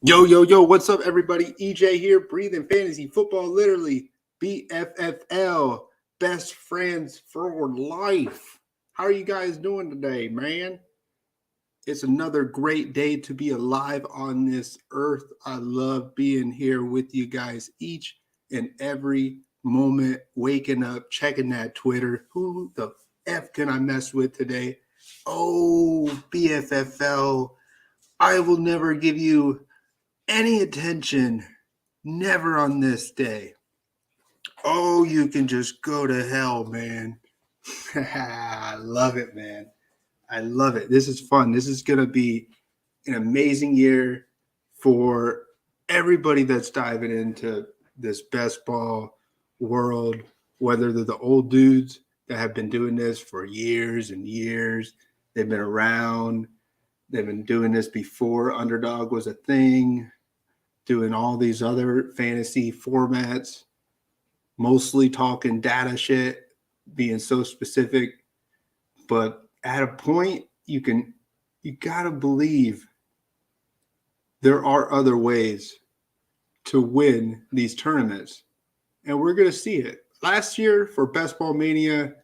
Yo, what's up, everybody? EJ here, breathing fantasy football, literally. BFFL, best friends for life. How are you guys doing today, man? It's another great day to be alive on this earth. I love being here with you guys each and every moment, waking up, checking that Twitter. Who the F can I mess with today? Oh, BFFL, I will never give you any attention, never on this day. Oh, you can just go to hell, man. I love it, man. I love it. This is fun. This is going to be an amazing year for everybody that's diving into this best ball world, whether they're the old dudes that have been doing this for years and years. They've been around. They've been doing this before Underdog was a thing, doing all these other fantasy formats, mostly talking data shit, being so specific. But at a point, you gotta believe there are other ways to win these tournaments. And we're gonna see it. Last year for Best Ball Mania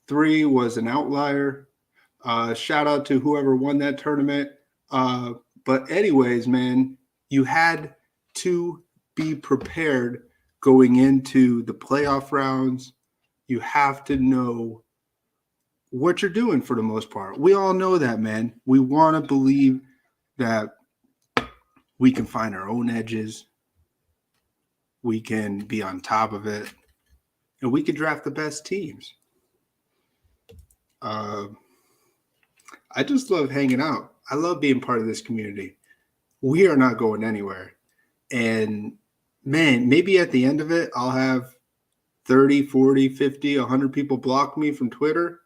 3 was an outlier. Shout out to whoever won that tournament. But anyways, man, you had to be prepared going into the playoff rounds. You have to know what you're doing for the most part. We all know that, man. We want to believe that we can find our own edges. We can be on top of it. And we can draft the best teams. I just love hanging out. I love being part of this community. We are not going anywhere. And man, maybe at the end of it, I'll have 30, 40, 50, 100 people block me from Twitter.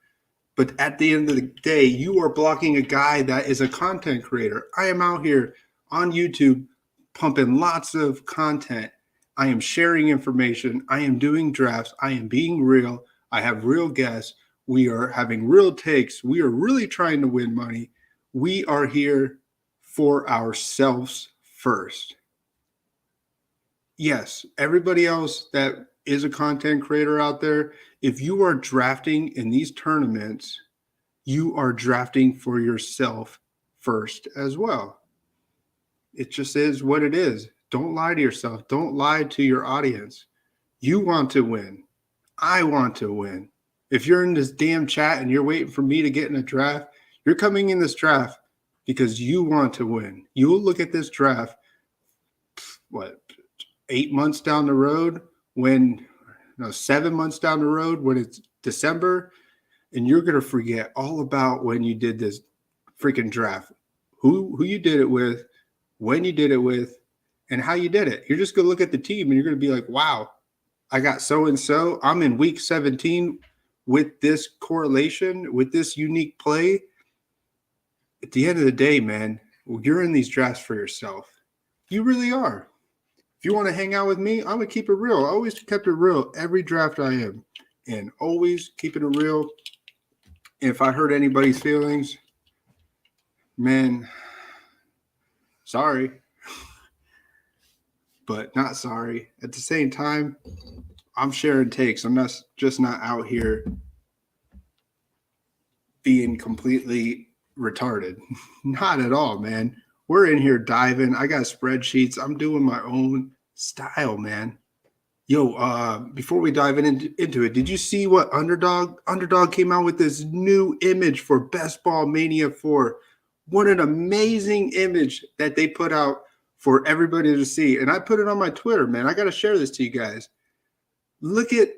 But at the end of the day, you are blocking a guy that is a content creator. I am out here on YouTube pumping lots of content. I am sharing information. I am doing drafts. I am being real. I have real guests. We are having real takes. We are really trying to win money. We are here for ourselves first. Yes, everybody else that is a content creator out there, if you are drafting in these tournaments, you are drafting for yourself first as well. It just is what it is. Don't lie to yourself. Don't lie to your audience. You want to win. I want to win. If you're in this damn chat and you're waiting for me to get in a draft, you're coming in this draft because you want to win. You will look at this draft, 8 months down the road, 7 months down the road when it's December, and you're going to forget all about when you did this freaking draft, who you did it with, when you did it with, and how you did it. You're just going to look at the team and you're going to be like, wow, I got so-and-so. I'm in week 17 with this correlation, with this unique play. At the end of the day, man, you're in these drafts for yourself. You really are. If you want to hang out with me, I'm going to keep it real. I always kept it real every draft I am, and always keeping it real. If I hurt anybody's feelings, man, sorry, but not sorry. At the same time, I'm sharing takes. I'm not out here being completely retarded. Not at all, man. We're in here diving. I got spreadsheets. I'm doing my own style, man. Yo, before we dive into it, did you see what Underdog came out with this new image for Best Ball Mania 4? What an amazing image that they put out for everybody to see. And I put it on my Twitter, man. I got to share this to you guys. Look at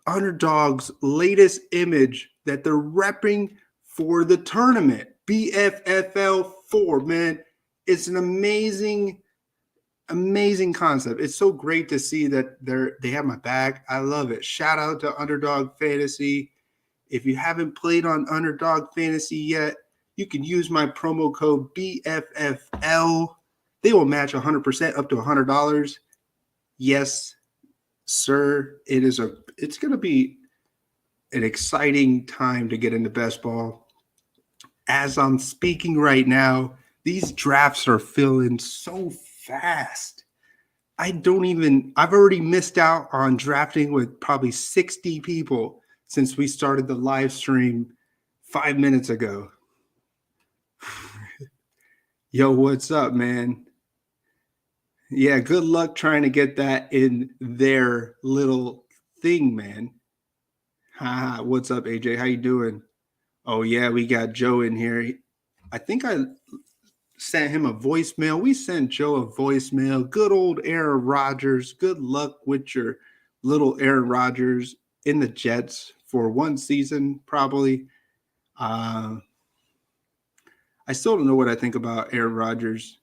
Underdog's latest image that they're repping for the tournament. BFFL 4, man. It's an amazing concept. It's so great to see that they have my back. I love it. Shout out to Underdog Fantasy. If you haven't played on Underdog Fantasy yet, you can use my promo code BFFL. They will match 100% up to $100. Yes, sir. It's going to be an exciting time to get into best ball. As I'm speaking right now, these drafts are filling so fast. I've already missed out on drafting with probably 60 people since we started the live stream 5 minutes ago. Yo, what's up, man? Yeah, good luck trying to get that in their little thing, man. Haha, what's up, AJ? How you doing? Oh, yeah, we got Joe in here. I think I sent him a voicemail. We sent Joe a voicemail. Good old Aaron Rodgers. Good luck with your little Aaron Rodgers in the Jets for one season, probably. I still don't know what I think about Aaron Rodgers,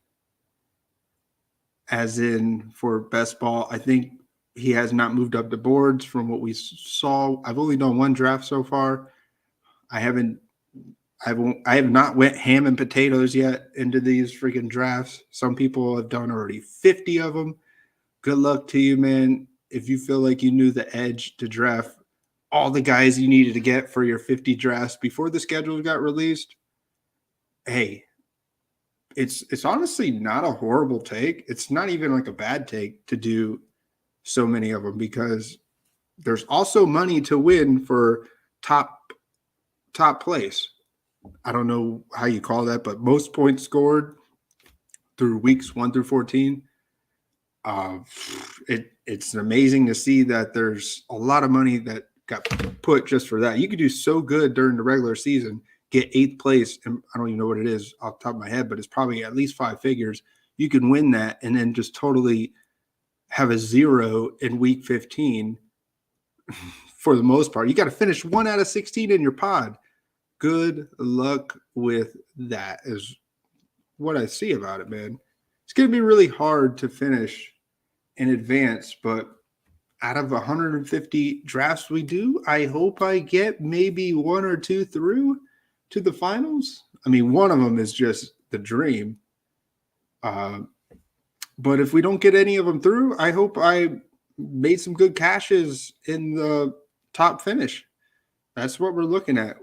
as in for best ball. I think he has not moved up the boards from what we saw. I've only done one draft so far. I have not went ham and potatoes yet into these freaking drafts. Some people have done already 50 of them. Good luck to you, man. If you feel like you knew the edge to draft all the guys you needed to get for your 50 drafts before the schedule got released, hey, it's honestly not a horrible take. It's not even like a bad take to do so many of them, because there's also money to win for top place. I don't know how you call that, but most points scored through weeks 1 through 14. It's amazing to see that there's a lot of money that got put just for that. You could do so good during the regular season, get 8th place, and I don't even know what it is off the top of my head, but it's probably at least 5 figures. You can win that and then just totally have a 0 in week 15 for the most part. You got to finish 1 out of 16 in your pod. Good luck with that is what I see about it, man. It's going to be really hard to finish in advance, but out of 150 drafts we do, I hope I get maybe 1 or 2 through to the finals. I mean, one of them is just the dream. But if we don't get any of them through, I hope I made some good cashes in the top finish. That's what we're looking at.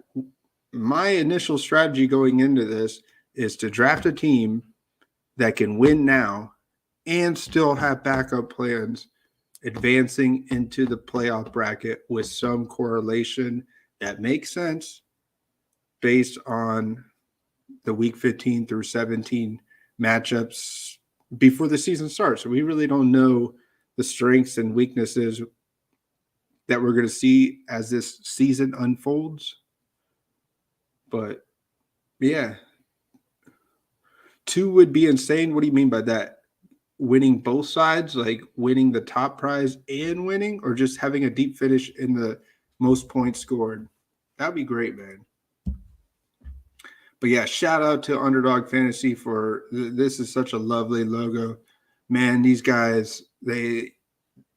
My initial strategy going into this is to draft a team that can win now and still have backup plans advancing into the playoff bracket with some correlation that makes sense based on the week 15 through 17 matchups before the season starts. So we really don't know the strengths and weaknesses that we're going to see as this season unfolds. But yeah, 2 would be insane. What do you mean by that? Winning both sides, like winning the top prize and winning, or just having a deep finish in the most points scored? That'd be great, man. But yeah, shout out to Underdog Fantasy for this is such a lovely logo. Man, these guys, they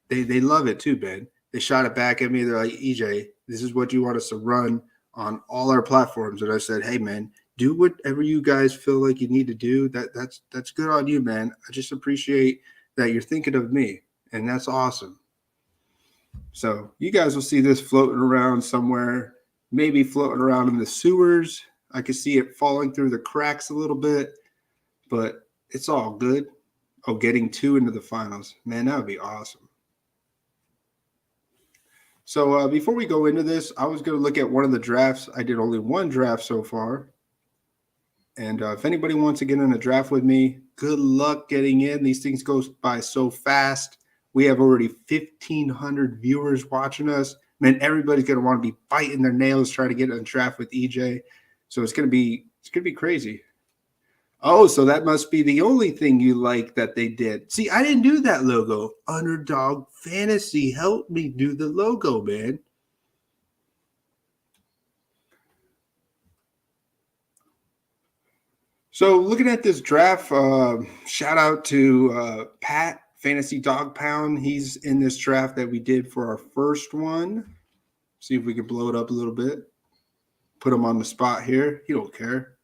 love it too, man. They shot it back at me. They're like, EJ, this is what you want us to run on all our platforms. And I said, hey, man, do whatever you guys feel like you need to do. That's good on you, man. I just appreciate that you're thinking of me, and that's awesome. So you guys will see this floating around somewhere, maybe floating around in the sewers. I can see it falling through the cracks a little bit, but it's all good. Oh, getting 2 into the finals. Man, that would be awesome. So before we go into this, I was going to look at one of the drafts. I did only 1 draft so far. And if anybody wants to get in a draft with me, good luck getting in. These things go by so fast. We have already 1,500 viewers watching us. Man, everybody's going to want to be biting their nails trying to get in a draft with EJ. So it's going to be crazy. Oh, so that must be the only thing you like that they did. See, I didn't do that logo. Underdog Fantasy helped me do the logo, man. So looking at this draft, shout out to Pat, Fantasy Dog Pound. He's in this draft that we did for our first one. See if we can blow it up a little bit. Put him on the spot here. He don't care.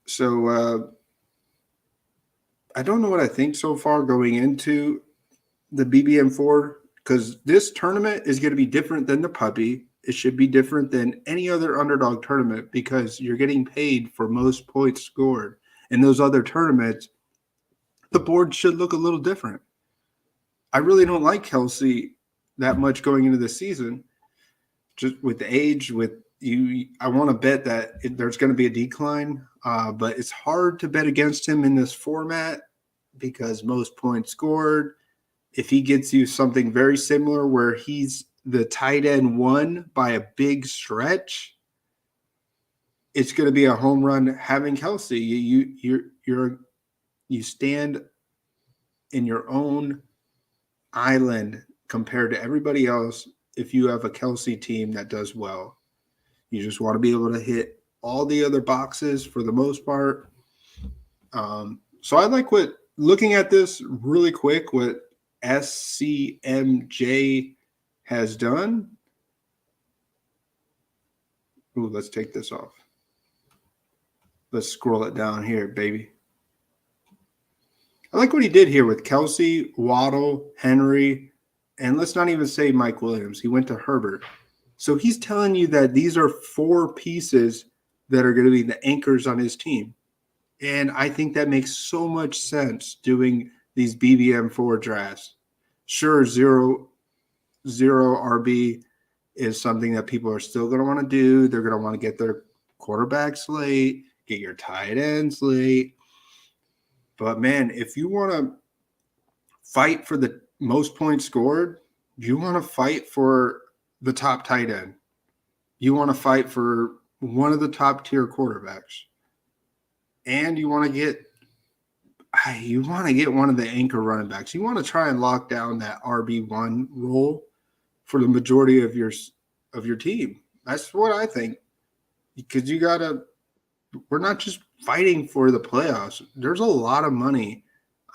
So I don't know what I think so far going into the bbm4, because this tournament is going to be different than the puppy. It should be different than any other underdog tournament because you're getting paid for most points scored. In those other tournaments, the board should look a little different. I really don't like Kelsey that much going into the season. Just with the age, with you, I want to bet that there's going to be a decline, but it's hard to bet against him in this format because most points scored. If he gets you something very similar where he's the tight end one by a big stretch, it's going to be a home run having Kelsey. You stand in your own island compared to everybody else. If you have a Kelsey team that does well, you just want to be able to hit all the other boxes for the most part. So I like looking at this really quick, what SCMJ has done. Ooh, let's take this off. Let's scroll it down here, baby. I like what he did here with Kelsey, Waddle, Henry, and let's not even say Mike Williams. He went to Herbert. So he's telling you that these are 4 pieces that are going to be the anchors on his team. And I think that makes so much sense doing these bbm4 drafts. Sure, zero RB is something that people are still going to want to do. They're going to want to get their quarterbacks late, get your tight ends late. But, man, if you want to fight for the most points scored, you want to fight for the top tight end. You want to fight for one of the top tier quarterbacks. And you want to get one of the anchor running backs. You want to try and lock down that RB1 role for the majority of your team. That's what I think. Because we're not just fighting for the playoffs. There's a lot of money.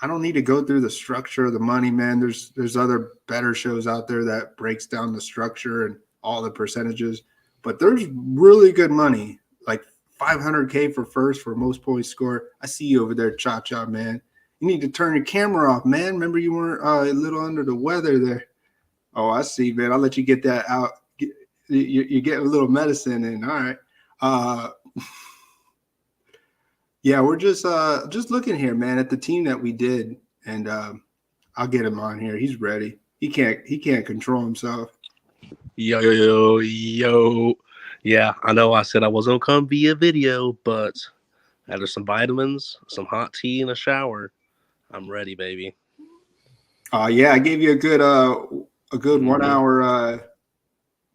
I don't need to go through the structure of the money, man. There's other better shows out there that breaks down the structure and all the percentages. But there's really good money, like $500K for first for most points scored. I see you over there, Cha-Cha, man. You need to turn your camera off, man. Remember you weren't a little under the weather there. Oh, I see, man. I'll let you get that out. You get a little medicine in. All right. Yeah, we're just looking here, man, at the team that we did, and I'll get him on here. He's ready. He can't control himself. Yo. Yeah, I know I said I wasn't going to come via video, but after some vitamins, some hot tea, and a shower, I'm ready, baby. Yeah, I gave you a good 1 hour.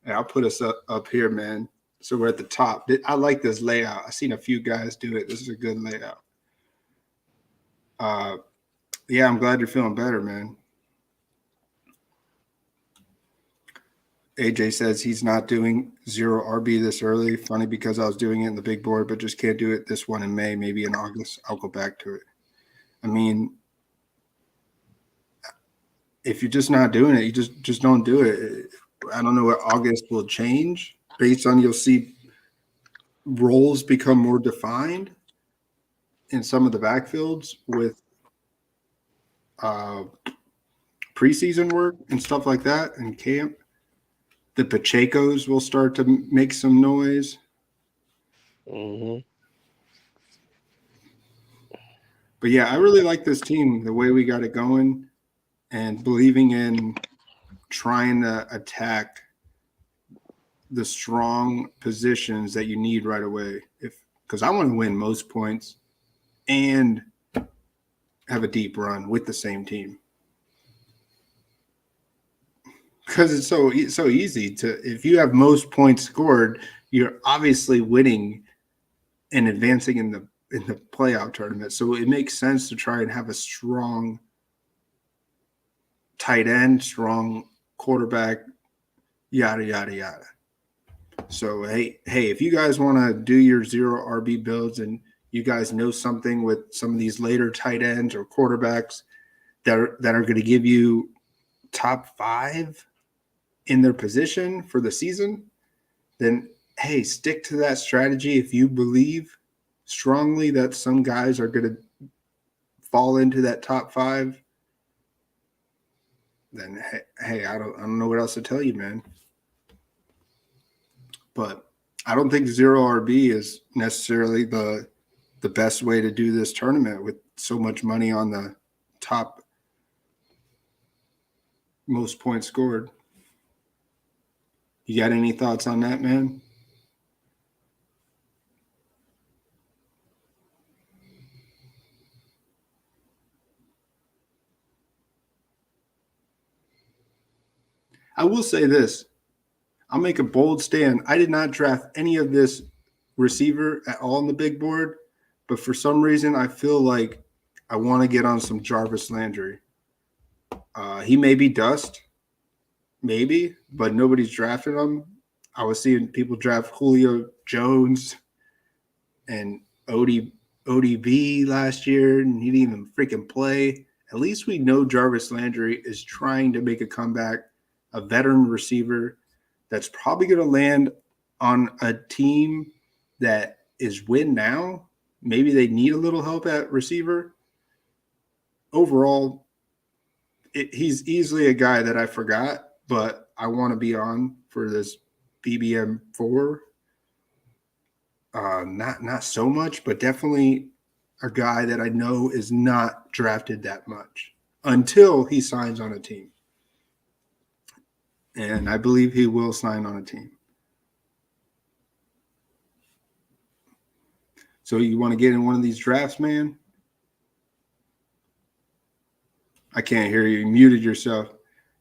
I'll put us up here, man. So we're at the top. I like this layout. I've seen a few guys do it. This is a good layout. Yeah, I'm glad you're feeling better, man. AJ says he's not doing 0 RB this early. Funny because I was doing it in the big board, but just can't do it this one in May. Maybe in August, I'll go back to it. I mean, if you're just not doing it, you just don't do it. I don't know what August will change based on you'll see roles become more defined in some of the backfields with preseason work and stuff like that in camp. The Pachecos will start to make some noise. Mm-hmm. But yeah, I really like this team, the way we got it going and believing in trying to attack the strong positions that you need right away. Because I want to win most points and have a deep run with the same team. Because it's so easy to, if you have most points scored, you're obviously winning and advancing in the playoff tournament. So it makes sense to try and have a strong tight end, strong quarterback, yada yada yada. So hey, if you guys want to do your 0 RB builds and you guys know something with some of these later tight ends or quarterbacks that are going to give you top 5 in their position for the season, then hey, stick to that strategy. If you believe strongly that some guys are going to fall into that top 5, then hey, I don't know what else to tell you, man. But I don't think 0 RB is necessarily the best way to do this tournament with so much money on top most points scored. You got any thoughts on that, man? I will say this. I'll make a bold stand. I did not draft any of this receiver at all on the big board, but for some reason, I feel like I want to get on some Jarvis Landry. He may be dust, maybe, but nobody's drafted him. I was seeing people draft Julio Jones and ODB last year, and he didn't even freaking play. At least we know Jarvis Landry is trying to make a comeback, a veteran receiver that's probably going to land on a team that is win now. Maybe they need a little help at receiver. Overall, he's easily a guy that I forgot, but I want to be on for this bbm4. Not so much, but definitely a guy that I know is not drafted that much until he signs on a team. And I believe he will sign on a team. So you want to get in one of these drafts, man? I can't hear you. You muted yourself.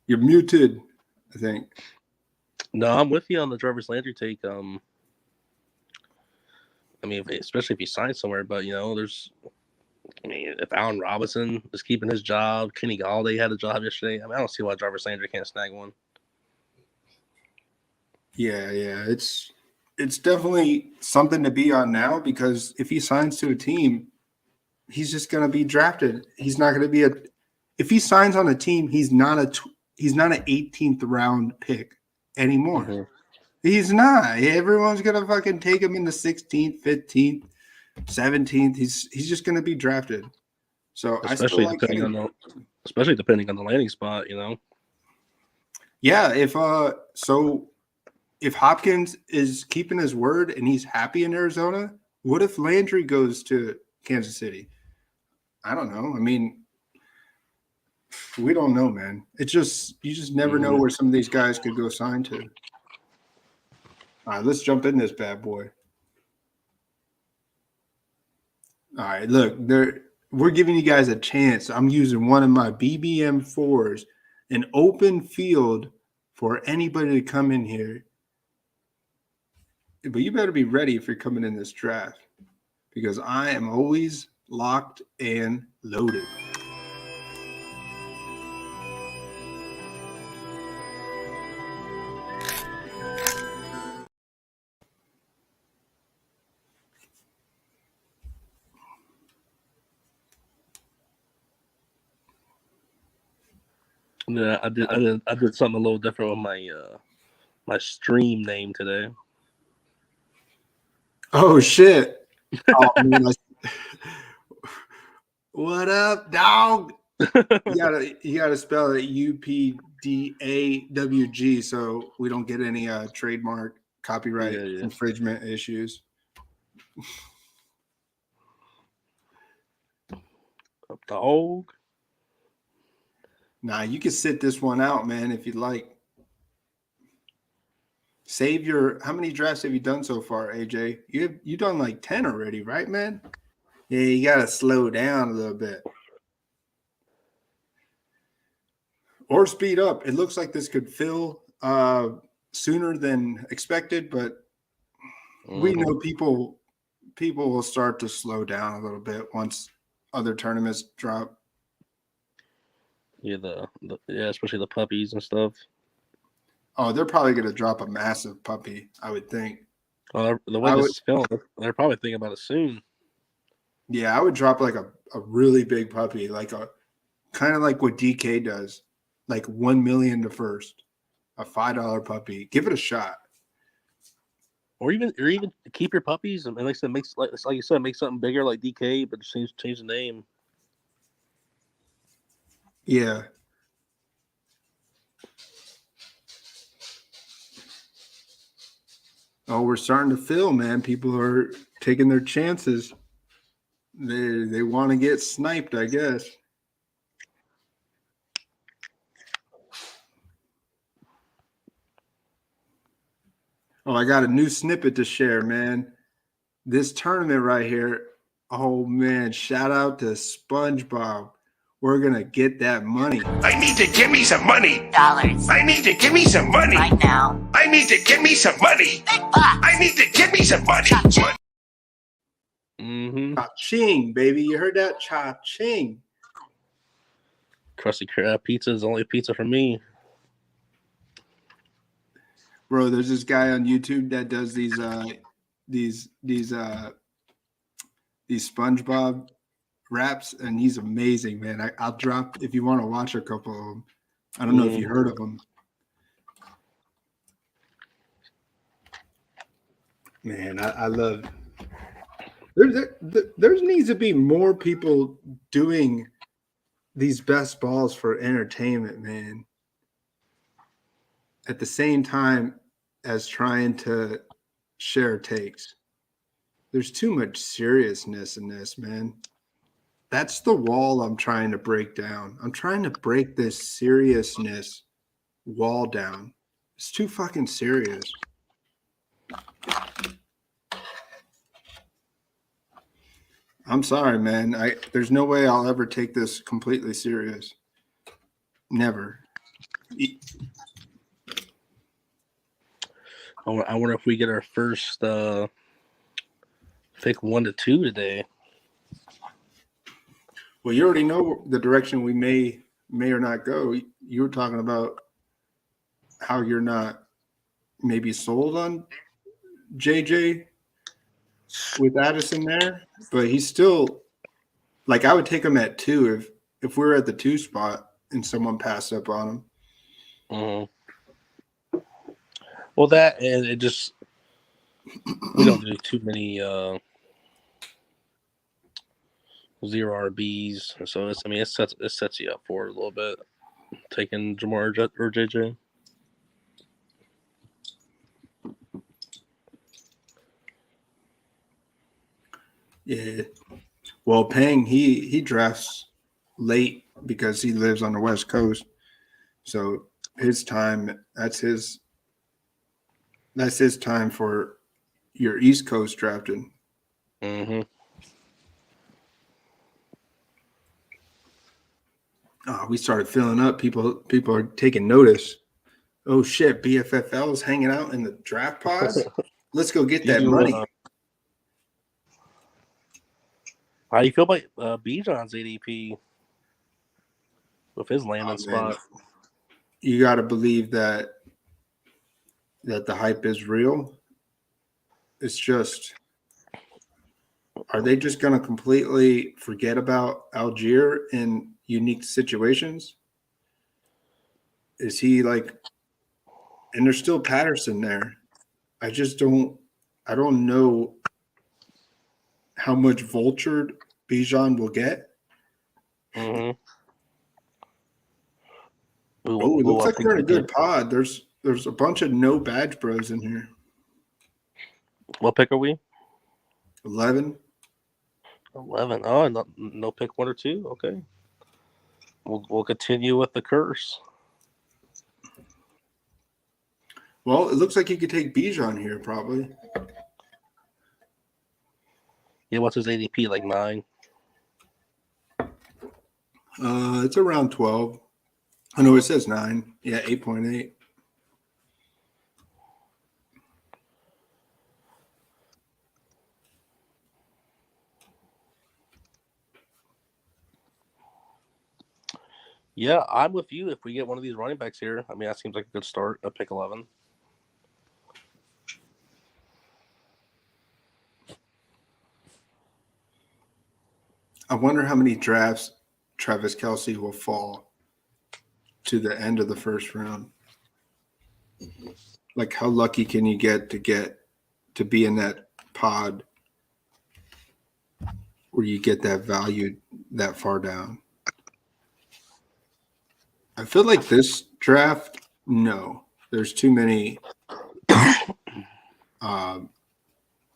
You're muted, I think. No, I'm with you on the Jarvis Landry take. I mean, especially if he signs somewhere, but if Allen Robinson is keeping his job, Kenny Galladay had a job yesterday. I mean, I don't see why Jarvis Landry can't snag one. Yeah. It's definitely something to be on now, because if he signs to a team, he's just going to be drafted. He's not going to be if he signs on a team, he's not an 18th round pick anymore. Mm-hmm. He's not. Everyone's going to fucking take him in the 16th, 15th, 17th. He's just going to be drafted. So especially depending on the landing spot, Yeah, if Hopkins is keeping his word and he's happy in Arizona, what if Landry goes to Kansas City? I don't know. I mean, we don't know, man. You just never know where some of these guys could go sign to. All right, let's jump in this bad boy. All right, look, we're giving you guys a chance. I'm using one of my bbm4s, an open field for anybody to come in here. But you better be ready if you're coming in this draft, because I am always locked and loaded. Yeah, I did something a little different with my stream name today. Oh shit! What up, dog? You gotta spell it UPDAWG so we don't get any trademark copyright infringement issues. Up dog. Nah, you can sit this one out, man, if you'd like. How many drafts have you done so far, AJ? You've done like 10 already, right, man? Yeah, you gotta slow down a little bit. Or speed up. It looks like this could fill sooner than expected, but we know people will start to slow down a little bit once other tournaments drop. Yeah, especially the puppies and stuff. Oh, they're probably going to drop a massive puppy, I would think. The way this is filmed, they're probably thinking about it soon. Yeah, I would drop like a really big puppy, like kind of like what DK does, like 1 million to first, a $5 puppy. Give it a shot. Or even keep your puppies and like I said, make something bigger like DK, but just change the name. Yeah. Oh, we're starting to fill, man. People are taking their chances. They want to get sniped, I guess. Oh, I got a new snippet to share, man. This tournament right here. Oh man, shout out to SpongeBob. We're gonna get that money. I need to give me some money. Dollars. I need to give me some money. Right now. I need to give me some money. Big bucks. I need to give me some money. Cha-ching. Mm-hmm. Cha-ching, baby. You heard that? Cha-ching. Krusty Krab pizza is the only pizza for me. Bro, there's this guy on YouTube that does these SpongeBob raps, and he's amazing, man. I'll drop if you want to watch a couple of them. I don't know if you heard of them. Man, I love. There needs to be more people doing these best balls for entertainment, man. At the same time as trying to share takes. There's too much seriousness in this, man. That's the wall I'm trying to break down. I'm trying to break this seriousness wall down. It's too fucking serious. I'm sorry, man. There's no way I'll ever take this completely serious. Never. I wonder if we get our first pick 1 to 2 today. Well, you already know the direction we may or not go. You were talking about how you're not maybe sold on JJ with Addison there, but he's still like I would take him at 2 if we were at the 2 spot and someone passed up on him. Mm-hmm. Well, that and it just we don't do too many 0 RBs, so it sets you up for it a little bit. Taking Jamar or JJ. Yeah. Well, Peng he drafts late because he lives on the West Coast, so his time that's his time for your East Coast drafting. Mm-hmm. Oh, we started filling up. People are taking notice. Oh shit, BFFL is hanging out in the draft pod. Let's go get that money. How do you feel about Bijan's ADP with his landing spot? You got to believe that the hype is real. It's just, are they just going to completely forget about Algier in unique situations? Is he like, and there's still Patterson there. I don't know how much vultured Bijan will get. Mm-hmm. Oh, it looks like they're in a good pod. There's a bunch of no badge bros in here. What pick are we? 11. 11. Oh, no pick 1 or 2. Okay. We'll continue with the curse. Well, it looks like you could take Bijan here, probably. Yeah, what's his ADP? Like 9? It's around 12. I know it says 9. Yeah, 8.8. Yeah, I'm with you. If we get one of these running backs here, I mean, that seems like a good start at pick 11. I wonder how many drafts Travis Kelce will fall to the end of the first round. Like, how lucky can you get to be in that pod where you get that value that far down? I feel like this draft, no. There's too many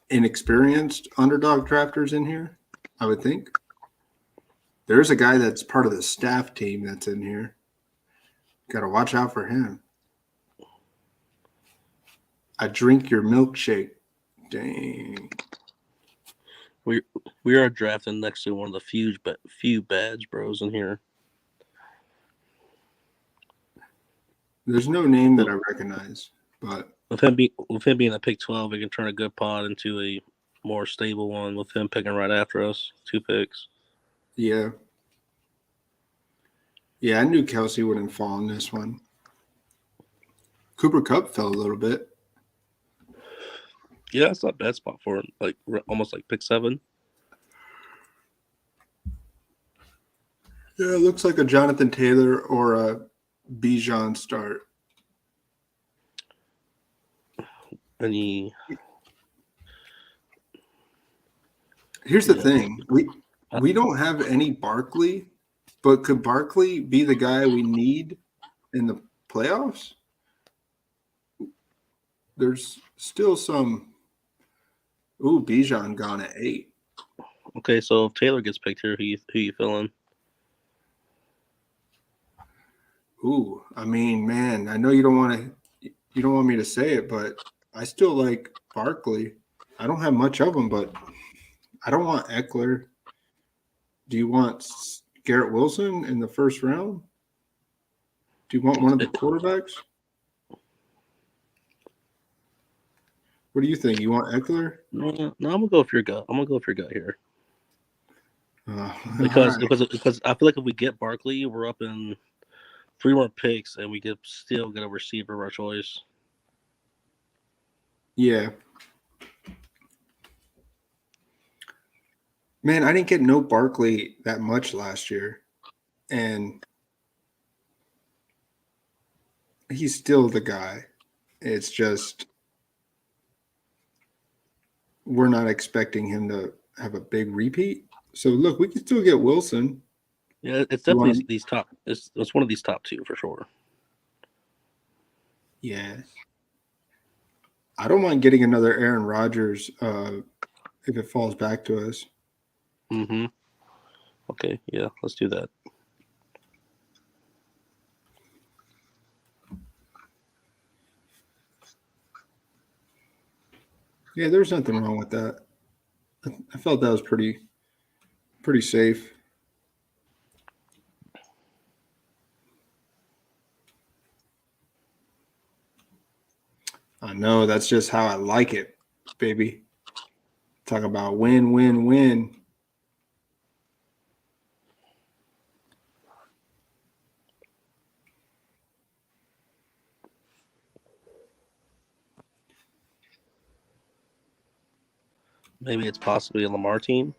inexperienced underdog drafters in here, I would think. There's a guy that's part of the staff team that's in here. Got to watch out for him. I drink your milkshake. Dang. We are drafting next to one of the few badge bros in here. There's no name that I recognize, but with him being a pick 12, we can turn a good pod into a more stable one with him picking right after us. 2 picks. Yeah. Yeah, I knew Kelsey wouldn't fall in this one. Cooper Kupp fell a little bit. Yeah, that's not a bad spot for him. Like almost like pick 7. Yeah, it looks like a Jonathan Taylor or a Bijan start. Here's the thing. We don't have any Barkley, but could Barkley be the guy we need in the playoffs? There's still some. Ooh, Bijan gone at 8. Okay, so if Taylor gets picked here, who you feeling? Ooh, I mean, man, I know you don't want me to say it, but I still like Barkley. I don't have much of him, but I don't want Eckler. Do you want Garrett Wilson in the first round? Do you want one of the quarterbacks? What do you think? You want Eckler? No, I'm gonna go with your gut. I'm gonna go with your gut here. Because I feel like if we get Barkley, we're up in 3 more picks, and we could still get a receiver of our choice. Yeah. Man, I didn't get no Barkley that much last year, and he's still the guy. It's just we're not expecting him to have a big repeat. So look, we can still get Wilson. Yeah, it's definitely these top. It's one of these top 2 for sure. Yeah. I don't mind getting another Aaron Rodgers if it falls back to us. Mm-hmm. Okay, yeah, let's do that. Yeah, there's nothing wrong with that. I felt that was pretty safe. I know, that's just how I like it, baby. Talk about win, win, win. Maybe it's possibly a Lamar team.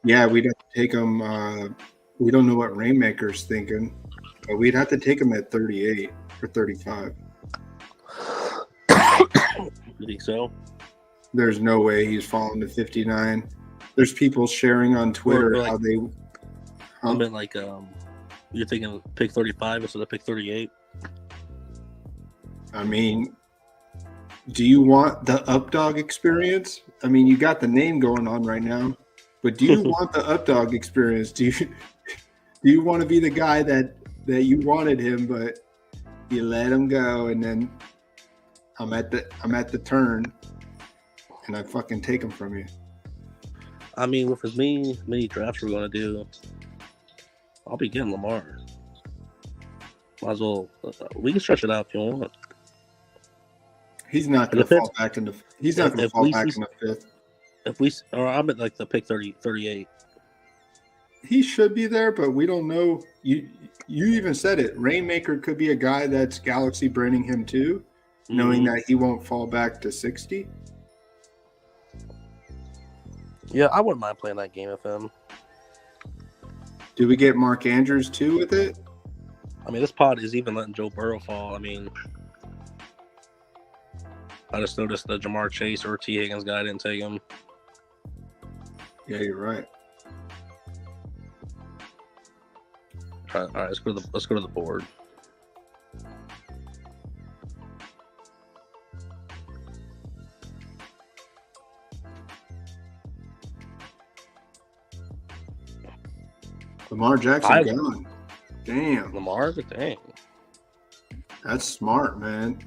Yeah, we'd have to take him. We don't know what Rainmaker's thinking, but we'd have to take him at 38 or 35. You think so? There's no way he's falling to 59. There's people sharing on Twitter how they. I mean, like, you're thinking pick 35 instead of pick 38. I mean, do you want the Updog experience? I mean, you got the name going on right now, but do you want the Updog experience? Do you want to be the guy that you wanted him, but you let him go, and then I'm at the turn, and I fucking take him from you? I mean, with as many drafts we're going to do, I'll be getting Lamar. Might as well. We can stretch it out if you want. He's not going to fall back into. He's not going to fall back in the 5th. Or I'm at like the pick 38. He should be there, but we don't know. You even said it. Rainmaker could be a guy that's galaxy braining him too, knowing that he won't fall back to 60. Yeah, I wouldn't mind playing that game with him. Do we get Mark Andrews too with it? I mean, this pod is even letting Joe Burrow fall. I mean, I just noticed the Jamar Chase or T. Higgins guy didn't take him. Yeah, you're right. All right, let's go to the board. Lamar Jackson gone. Damn. Lamar, but dang. That's smart, man.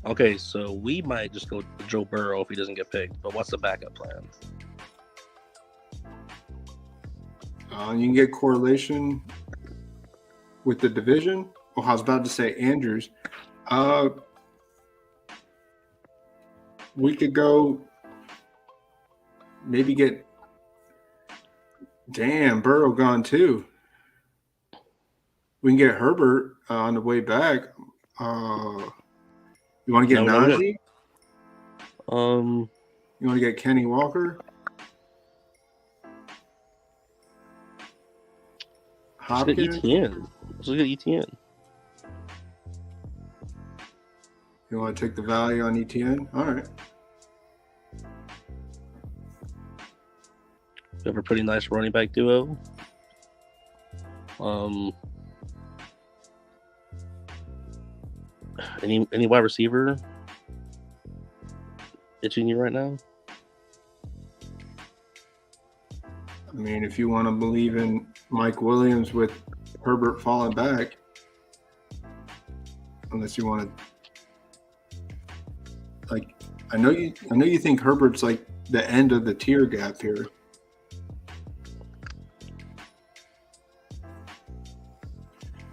Okay, so we might just go to Joe Burrow if he doesn't get picked. But what's the backup plan? You can get correlation with the division. Oh, I was about to say Andrews. We could go maybe get Burrow gone too. We can get Herbert on the way back. You want to get Najee? You want to get Kenny Walker? Let's get Hopkins? ETN. Let's look at ETN. You want to take the value on ETN? All right. We have a pretty nice running back duo. Any wide receiver itching you right now? I mean, if you want to believe in Mike Williams with Herbert falling back, unless you want to, like, I know you think Herbert's like the end of the tier gap here.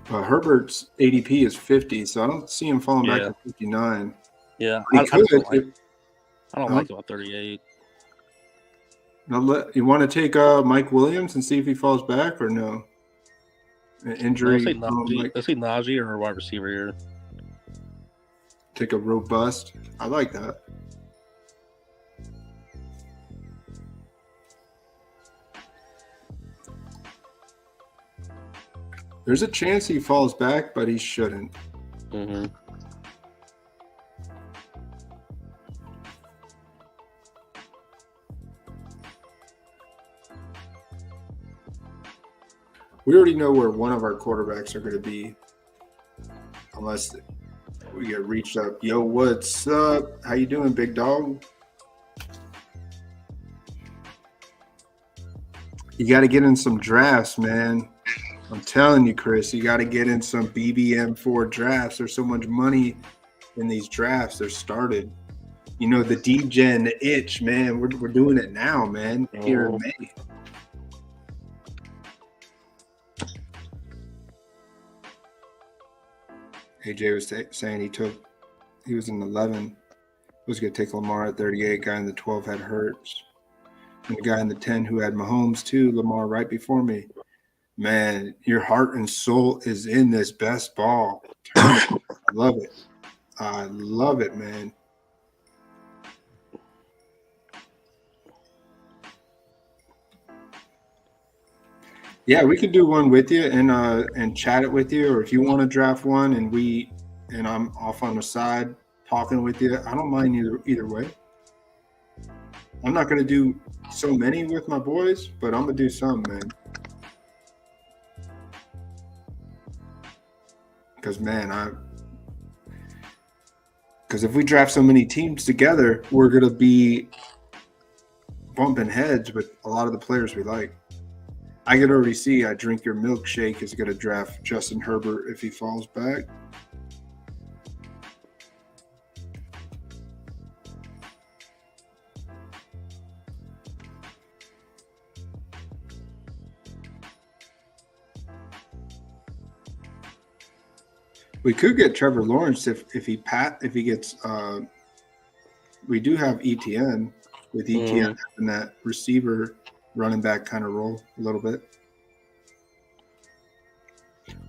Herbert's ADP is 50, so I don't see him falling back to 59. Yeah, I don't like him at 38. Now, you want to take Mike Williams and see if he falls back or no? An injury. Let's say Najee or a wide receiver here. Take a robust. I like that. There's a chance he falls back, but he shouldn't. Mm-hmm. We already know where one of our quarterbacks are going to be, unless we get reached up. Yo, what's up? How you doing, big dog? You got to get in some drafts, man. I'm telling you, Chris, you got to get in some bbm4 drafts. There's so much money in these drafts. They're started. You know, the D-Gen, the itch, man. We're doing it now, man. Here in May. AJ was saying he was in 11. Was going to take Lamar at 38. Guy in the 12 had Hurts. And the guy in the 10 who had Mahomes too, Lamar right before me. Man, your heart and soul is in this best ball. I love it. I love it, man. Yeah, we could do one with you and chat it with you, or if you want to draft one and I'm off on the side talking with you, I don't mind either way. I'm not gonna do so many with my boys, but I'm gonna do some, man. Because if we draft so many teams together, we're gonna be bumping heads with a lot of the players we like. I can already see I Drink Your Milkshake is going to draft Justin Herbert if he falls back. We could get Trevor Lawrence if he gets. We do have ETN with ETN in that receiver running back kind of role a little bit.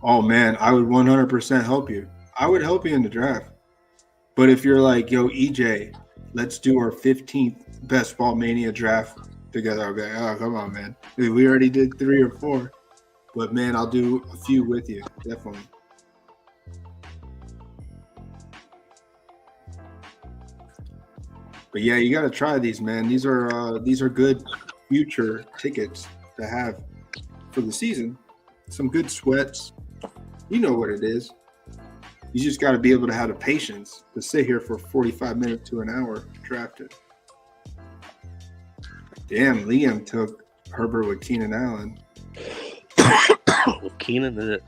Oh man, I would 100% help you. I would help you in the draft. But if you're like, yo, EJ, let's do our 15th Best Ball Mania draft together, I'll be like, oh, come on, man. We already did 3 or 4. But man, I'll do a few with you, definitely. But yeah, you got to try these, man. These are good future tickets to have for the season. Some good sweats. You know what it is. You just got to be able to have the patience to sit here for 45 minutes to an hour drafted. Damn, Liam took Herbert with Keenan Allen. Keenan did it.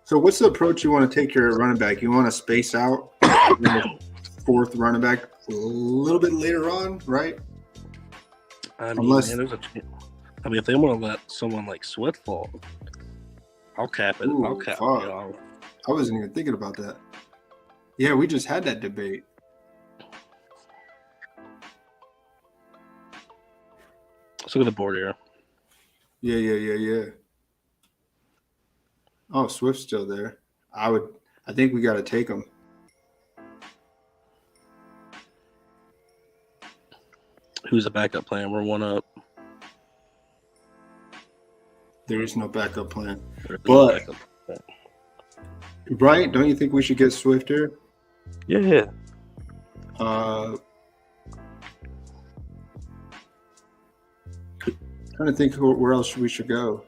So what's the approach you want to take your running back? You want to space out the fourth running back a little bit later on, right? I mean, man, there's a chance. I mean, if they want to let someone like Swift fall, I'll cap it. Ooh, I'll cap fuck. it. I'll, I wasn't even thinking about that. Yeah, we just had that debate. let's look at the board here. Yeah. Oh, Swift's still there. I think we got to take him. Who's the backup plan? We're one up. There is no backup plan. There's no But backup plan. right, don't you think we should get Swift here? Yeah. Trying to think where else we should go.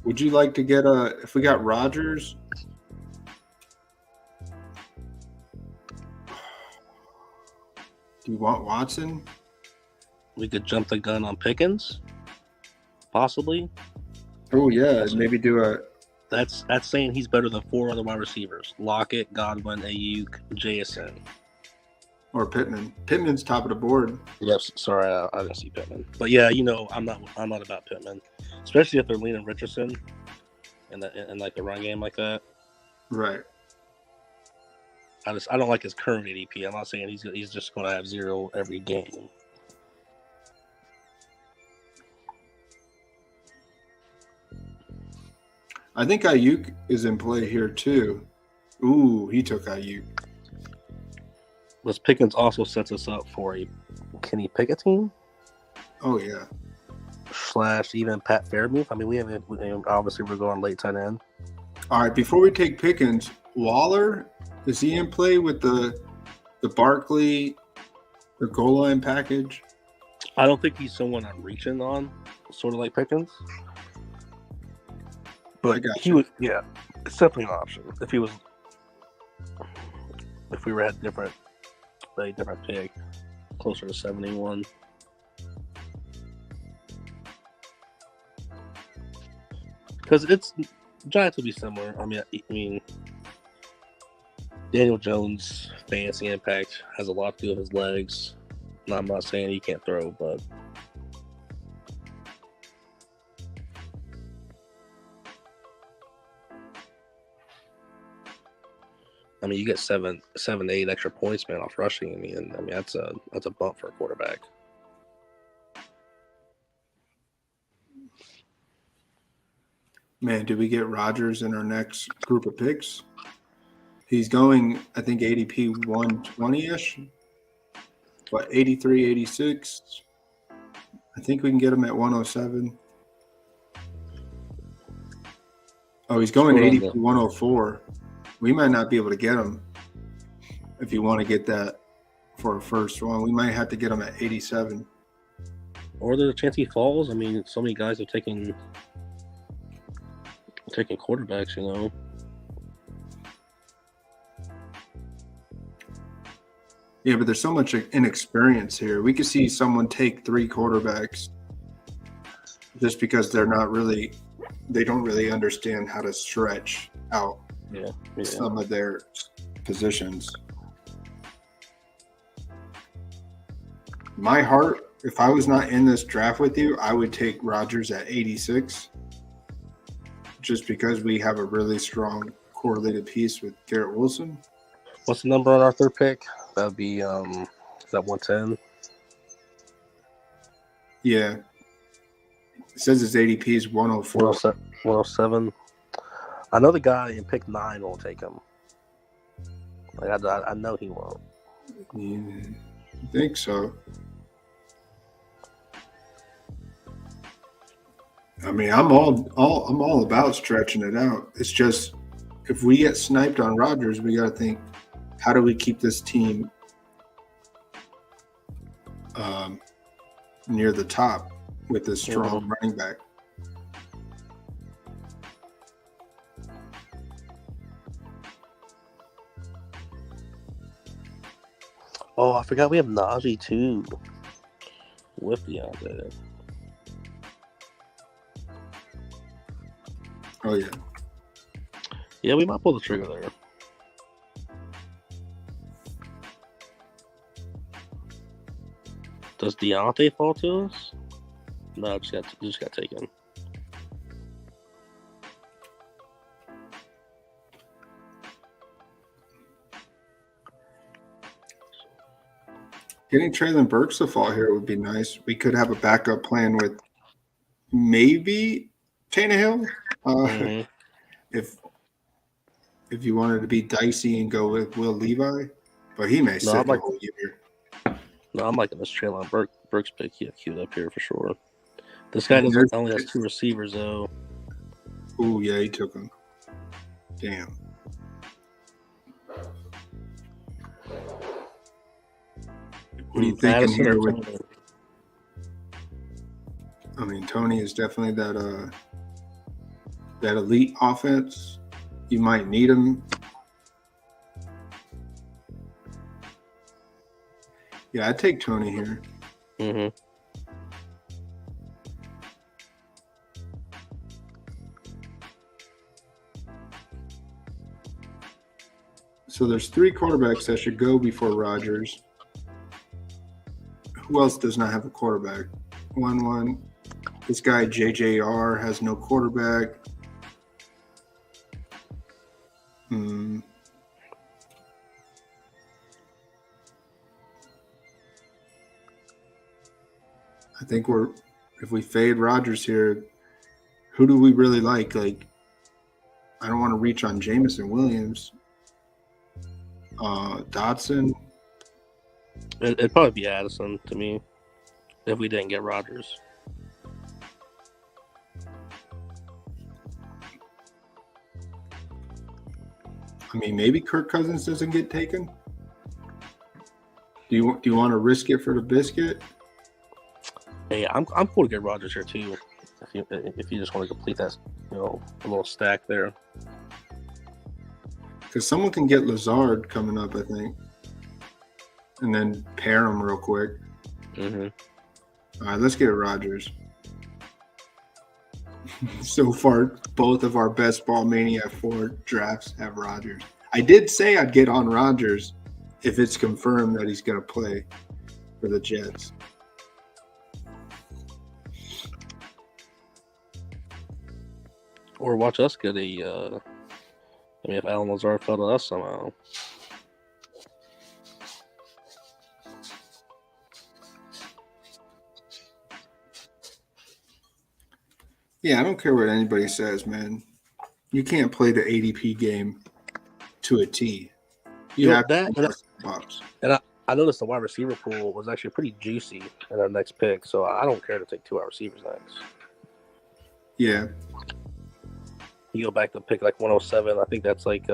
Would you like to get if we got Rodgers? Do you want Watson? We could jump the gun on Pickens, possibly. Oh yeah, maybe do a. That's saying he's better than 4 other wide receivers: Lockett, Godwin, Ayuk, JSN. Or Pittman. Pittman's top of the board. Yes, sorry, I didn't see Pittman. But yeah, I'm not about Pittman, especially if they're leaning Richardson and like the run game like that. Right. I don't like his current ADP. I'm not saying he's just going to have 0 every game. I think Ayuk is in play here too. Ooh, he took Ayuk. But Pickens also sets us up for a Kenny Pickett team Oh yeah. / even Pat Fairmouth. I mean, obviously we're going late tight end. All right, before we take Pickens, Waller, is he in play with the Barkley, the goal line package? I don't think he's someone I'm reaching on, sort of like Pickens. But he would, yeah, it's definitely an option. If we were at a different pick, closer to 71. Because it's Giants will be similar. I mean, Daniel Jones' fantasy impact has a lot to do with his legs. And I'm not saying he can't throw, but I mean, you get 7 to 8 extra points, man, off rushing. I mean, that's a bump for a quarterback. Man, did we get Rodgers in our next group of picks? He's going, I think, ADP 120-ish. What, 83, 86? I think we can get him at 107. Oh, he's going ADP 104. We might not be able to get him if you want to get that for a first one. We might have to get him at 87. Or there's a chance he falls. I mean, so many guys are taking quarterbacks, you know. Yeah, but there's so much inexperience here. We could see someone take 3 quarterbacks just because they don't really understand how to stretch out some of their positions. My heart, if I was not in this draft with you, I would take Rodgers at 86 just because we have a really strong correlated piece with Garrett Wilson. What's the number on our third pick? That would be, is that 110? Yeah. It says his ADP is 104. 107. I know the guy in pick 9 won't take him. Like I know he won't. Yeah, I think so. I mean, I'm all about stretching it out. It's just if we get sniped on Rodgers, we got to think, how do we keep this team near the top with this strong running back? Oh, I forgot we have Najee too with Deontay. Oh, yeah. Yeah, we might pull the trigger there. Does Deontay fall to us? No, just got taken. Getting Traylon Burks to fall here would be nice. We could have a backup plan with maybe Tannehill. If you wanted to be dicey and go with Will Levi, but he may sit the whole year. No, I'm liking this Traylon Burks pick queued up here for sure. This guy only has 2 receivers though. Oh yeah, he took him. Damn. What are you thinking here? I mean, Tony is definitely that elite offense. You might need him. Yeah, I'd take Tony here. Mm-hmm. So there's 3 quarterbacks that should go before Rodgers. Who else does not have a quarterback? 1-1. This guy, JJR, has no quarterback. I think if we fade Rodgers here, who do we really like? Like, I don't want to reach on Jameson Williams. Dotson. It'd probably be Addison to me if we didn't get Rodgers. I mean, maybe Kirk Cousins doesn't get taken. Do you want to risk it for the biscuit? Hey, I'm cool to get Rodgers here too. If you just want to complete that, a little stack there. Because someone can get Lazard coming up, I think, and then pair them real quick. Mm-hmm. All right, let's get Rodgers. So far, both of our Best Ball Mania 4 drafts have Rodgers. I did say I'd get on Rodgers if it's confirmed that he's going to play for the Jets. Or watch us get if Alan Lazard fell to us somehow. Yeah, I don't care what anybody says, man. You can't play the ADP game to a T. You have to box. And I noticed the wide receiver pool was actually pretty juicy in our next pick, so I don't care to take 2 wide receivers next. Yeah. You go back to pick like 107. I think that's like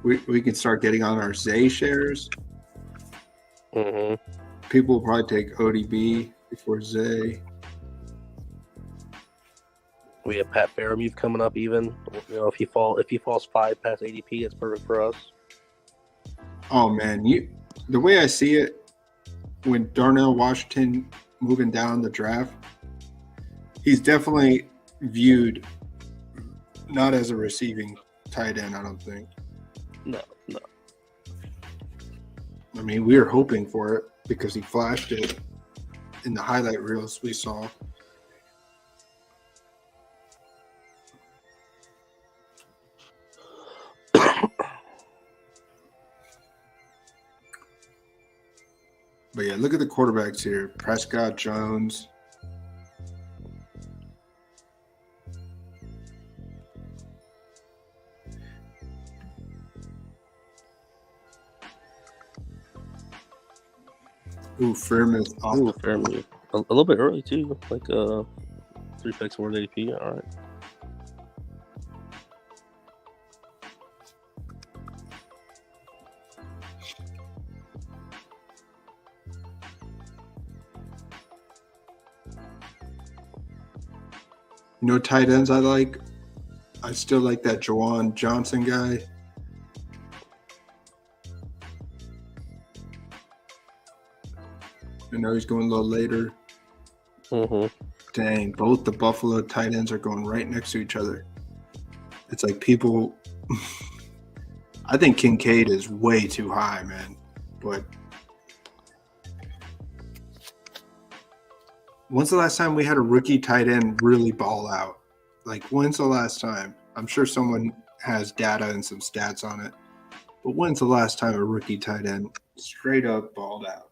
we can start getting on our Zay shares. Mm-hmm. People will probably take ODB before Zay. We have Pat Fairmouth coming up even. If he falls 5 past ADP, it's perfect for us. Oh man, the way I see it, when Darnell Washington moving down the draft, he's definitely viewed not as a receiving tight end, I don't think. No. I mean, we were hoping for it because he flashed it in the highlight reels we saw. But yeah, look at the quarterbacks here. Prescott, Jones. Ooh, Fairmouth. Fairmouth. A little bit early too, like 3 picks more than ADP. All right. Tight ends I like. I still like that Juwan Johnson guy. And know he's going a little later. Mm-hmm. Dang, both the Buffalo tight ends are going right next to each other. It's like people – I think Kincaid is way too high, man. But when's the last time we had a rookie tight end really ball out? Like, when's the last time? I'm sure someone has data and some stats on it. But when's the last time a rookie tight end straight up balled out?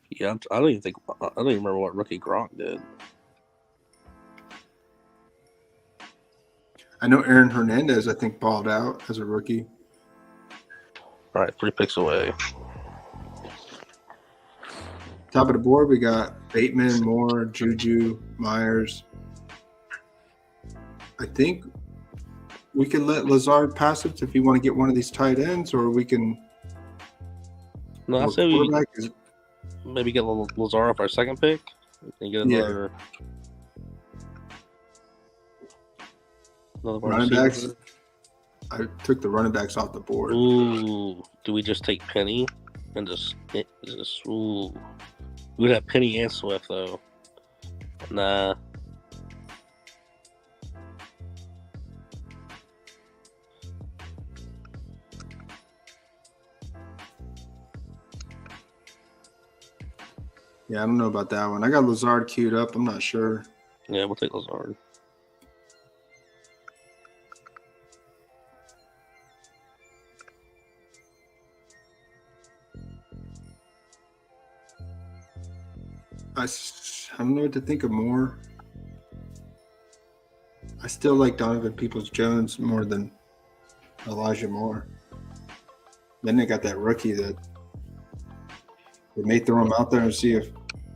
Yeah, I don't even remember what rookie Gronk did. I know Aaron Hernandez, I think, balled out as a rookie. All right, 3 picks away. Top of the board, we got Bateman, Moore, Juju, Myers. I think we can let Lazard pass it if you want to get one of these tight ends, or we can. No, I say we maybe get Lazard off our second pick and get another. Another running backs. I took the running backs off the board. Ooh, do we just take Penny and just ooh? We would have Penny and Swift though. Nah. Yeah, I don't know about that one. I got Lazard queued up. I'm not sure. Yeah, we'll take Lazard. I don't know what to think of Moore. I still like Donovan Peoples-Jones more than Elijah Moore. Then they got that rookie that they may throw him out there and see if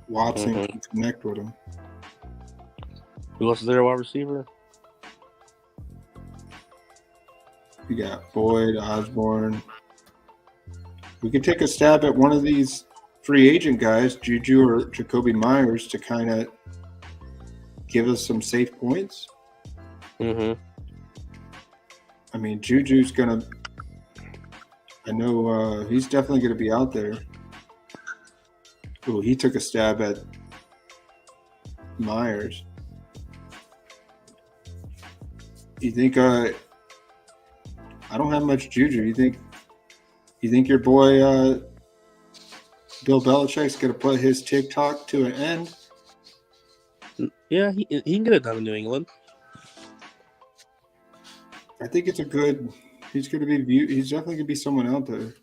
Watson can connect with him. Who else is there, wide receiver? You got Boyd, Osborne. We could take a stab at one of these free agent guys, Juju or Jacoby Myers, to kind of give us some safe points. Mm-hmm. I mean, Juju's going to – I know he's definitely going to be out there. Oh, he took a stab at Myers. You think I don't have much Juju. You think your boy Bill Belichick's going to put his TikTok to an end? Yeah, he can get it done in New England. I think it's a good – he's going to be viewed – he's definitely going to be someone out there.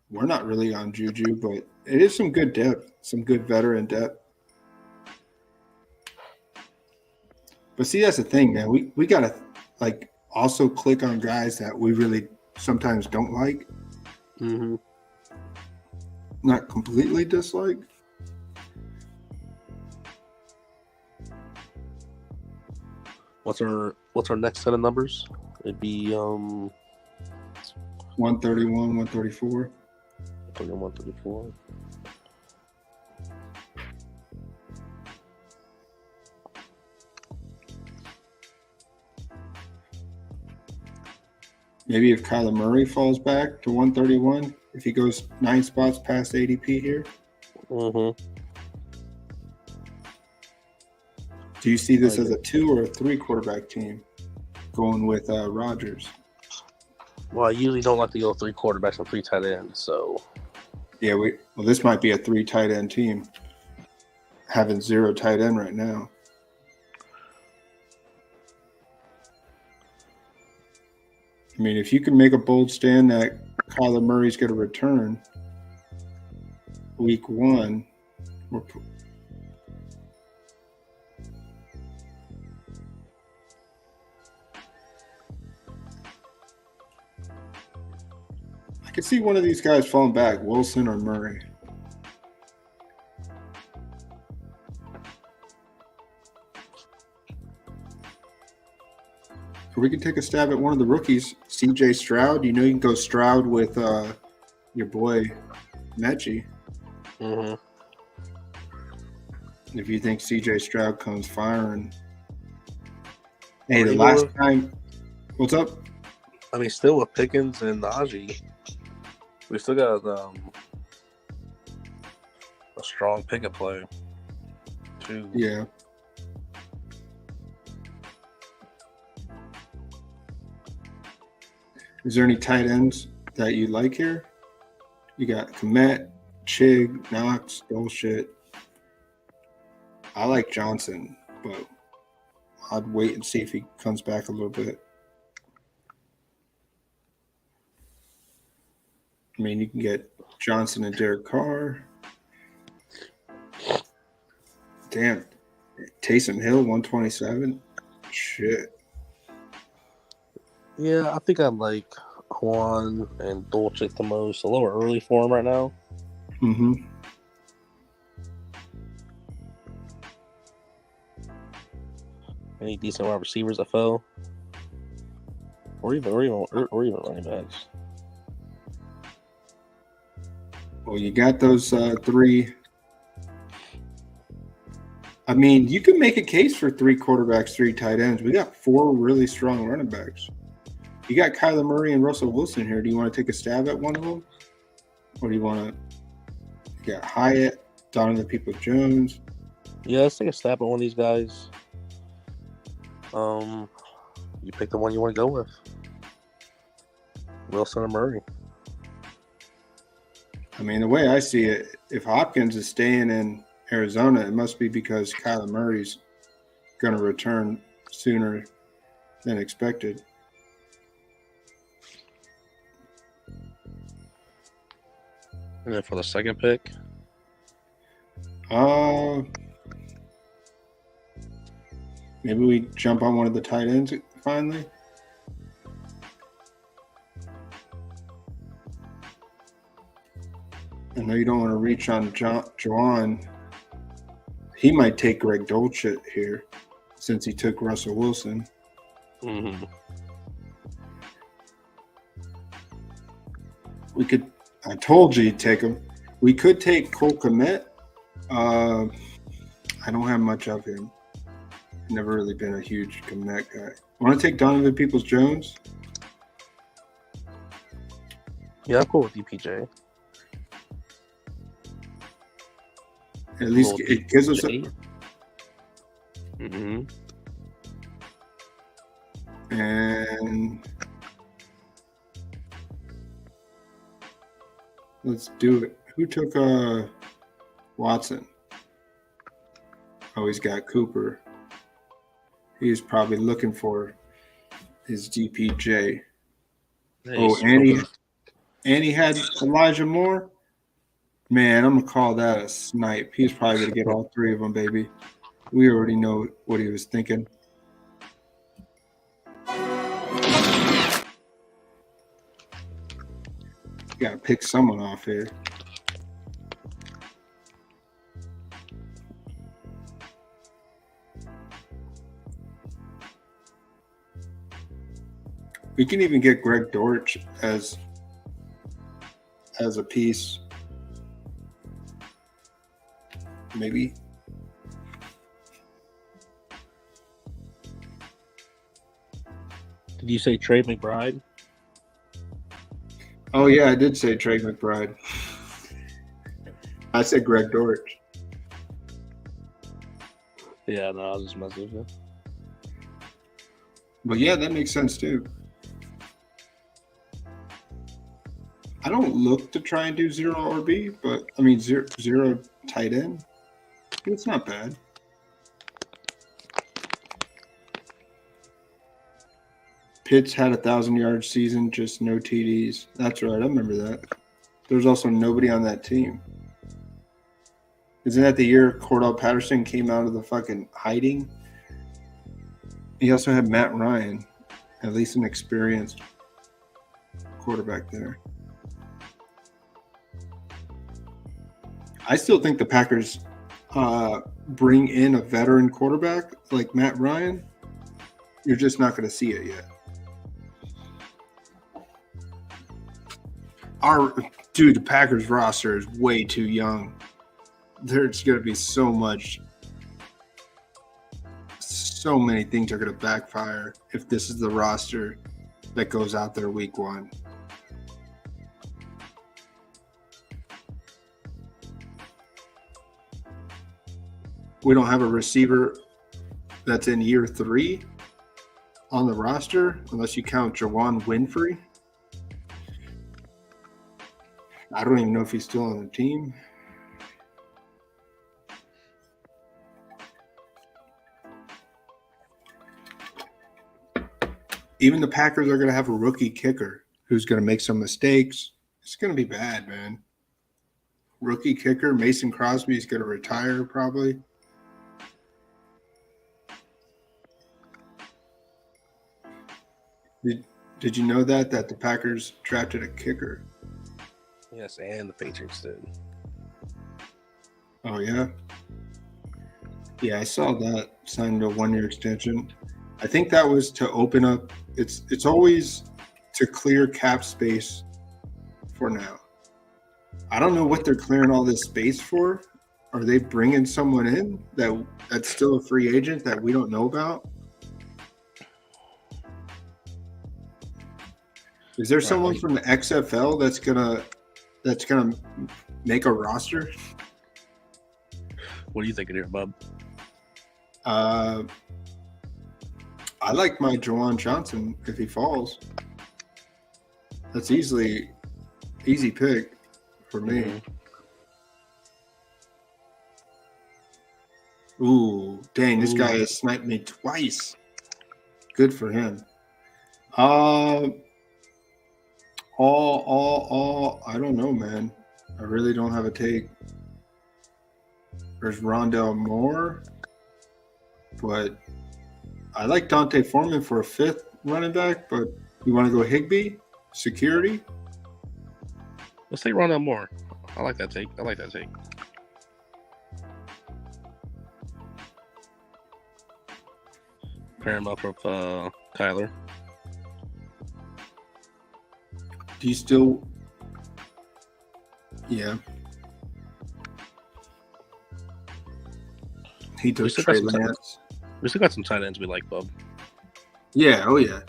We're not really on Juju, but it is some good depth, some good veteran depth. But see, that's the thing, man. We got to, like, also click on guys that we really sometimes don't like. Mm-hmm. Not completely dislike. What's our next set of numbers? It'd be 131, 134. 134. Maybe if Kyler Murray falls back to 131, if he goes 9 spots past ADP here. Mm-hmm. Do you see this as a 2 or a 3 quarterback team going with Rodgers? Well, I usually don't like to go 3 quarterbacks and 3 tight ends, so. Yeah, this might be a 3 tight end team, having 0 tight end right now. I mean, if you can make a bold stand that Kyler Murray's going to return week 1, I could see one of these guys falling back, Wilson or Murray. Or we could take a stab at one of the rookies, CJ Stroud. You know you can go Stroud with your boy Mechie. Mm-hmm. If you think CJ Stroud comes firing. Hey, the last time – what's up? I mean, still with Pickens and Najee, we still got a strong pick-up play, too. Yeah. Is there any tight ends that you like here? You got Komet, Chig, Knox, bullshit. I like Johnson, but I'd wait and see if he comes back a little bit. I mean, you can get Johnson and Derek Carr. Damn. Taysom Hill, 127. Shit. Yeah, I think I like Juan and Dolchik the most. A little early for him right now. Mm-hmm. Any decent wide receivers that fell, or even running backs. Well, you got those three. I mean, you can make a case for 3 quarterbacks, 3 tight ends. We got 4 really strong running backs. You got Kyler Murray and Russell Wilson here. Do you want to take a stab at one of them? Or do you want to get Hyatt, Donovan Peoples-Jones? Yeah, let's take a stab at one of these guys. You pick the one you want to go with. Wilson or Murray. I mean, the way I see it, if Hopkins is staying in Arizona, it must be because Kyler Murray's going to return sooner than expected. And then for the second pick, maybe we jump on one of the tight ends finally. I know you don't want to reach on Juwan. He might take Greg Dolchik here since he took Russell Wilson. mm-hmm. We could. I told you you'd take him. We could take Cole Kmet. I don't have much of him. Never really been a huge Kmet guy. Want to take Donovan Peoples-Jones? Yeah, I'm cool with DPJ. At least it gives us a, mm-hmm. and let's do it. Who took Watson? Oh, he's got Cooper. He's probably looking for his DPJ. Nice. And he had Elijah Moore. Man, I'm gonna call that a snipe. He's probably gonna get all 3 of them, baby. We already know what he was thinking. Gotta pick someone off here. We can even get Greg Dortch as a piece. Maybe. Did you say Trey McBride? Oh yeah, I did say Trey McBride. I said Greg Dortch. Yeah, no, I was just messing with you. But yeah, that makes sense too. I don't look to try and do 0 RB, but I mean zero tight end. It's not bad. Pitts had a 1,000-yard season, just no TDs. That's right, I remember that. There's also nobody on that team. Isn't that the year Cordell Patterson came out of the fucking hiding? He also had Matt Ryan, at least an experienced quarterback there. I still think the Packers bring in a veteran quarterback like Matt Ryan. You're just not going to see it yet. The Packers roster is way too young. There's going to be so many things are going to backfire if this is the roster that goes out there week 1. We don't have a receiver that's in year 3 on the roster, unless you count Jawan Winfrey. I don't even know if he's still on the team. Even the Packers are going to have a rookie kicker who's going to make some mistakes. It's going to be bad, man. Rookie kicker, Mason Crosby is going to retire probably. Did you know that the Packers drafted a kicker? Yes, and the Patriots did. Oh, yeah? Yeah, I saw that signed a 1-year extension. I think that was to open up. It's always to clear cap space for now. I don't know what they're clearing all this space for. Are they bringing someone in that's still a free agent that we don't know about? Is there someone from the XFL that's gonna make a roster? What do you think of here, bub? I like my Jawan Johnson if he falls. That's easy pick for me. Ooh, dang! This guy has sniped me twice. Good for him. I don't know, man. I really don't have a take. There's Rondell Moore, but I like Dante Foreman for a 5th running back, but you want to go Higbee? Security? Let's take Rondell Moore. I like that take. Pair him up with Kyler. Do you still? Yeah. He took Trey Lance. We still got some tight ends we like, bub. Yeah. Oh, yeah.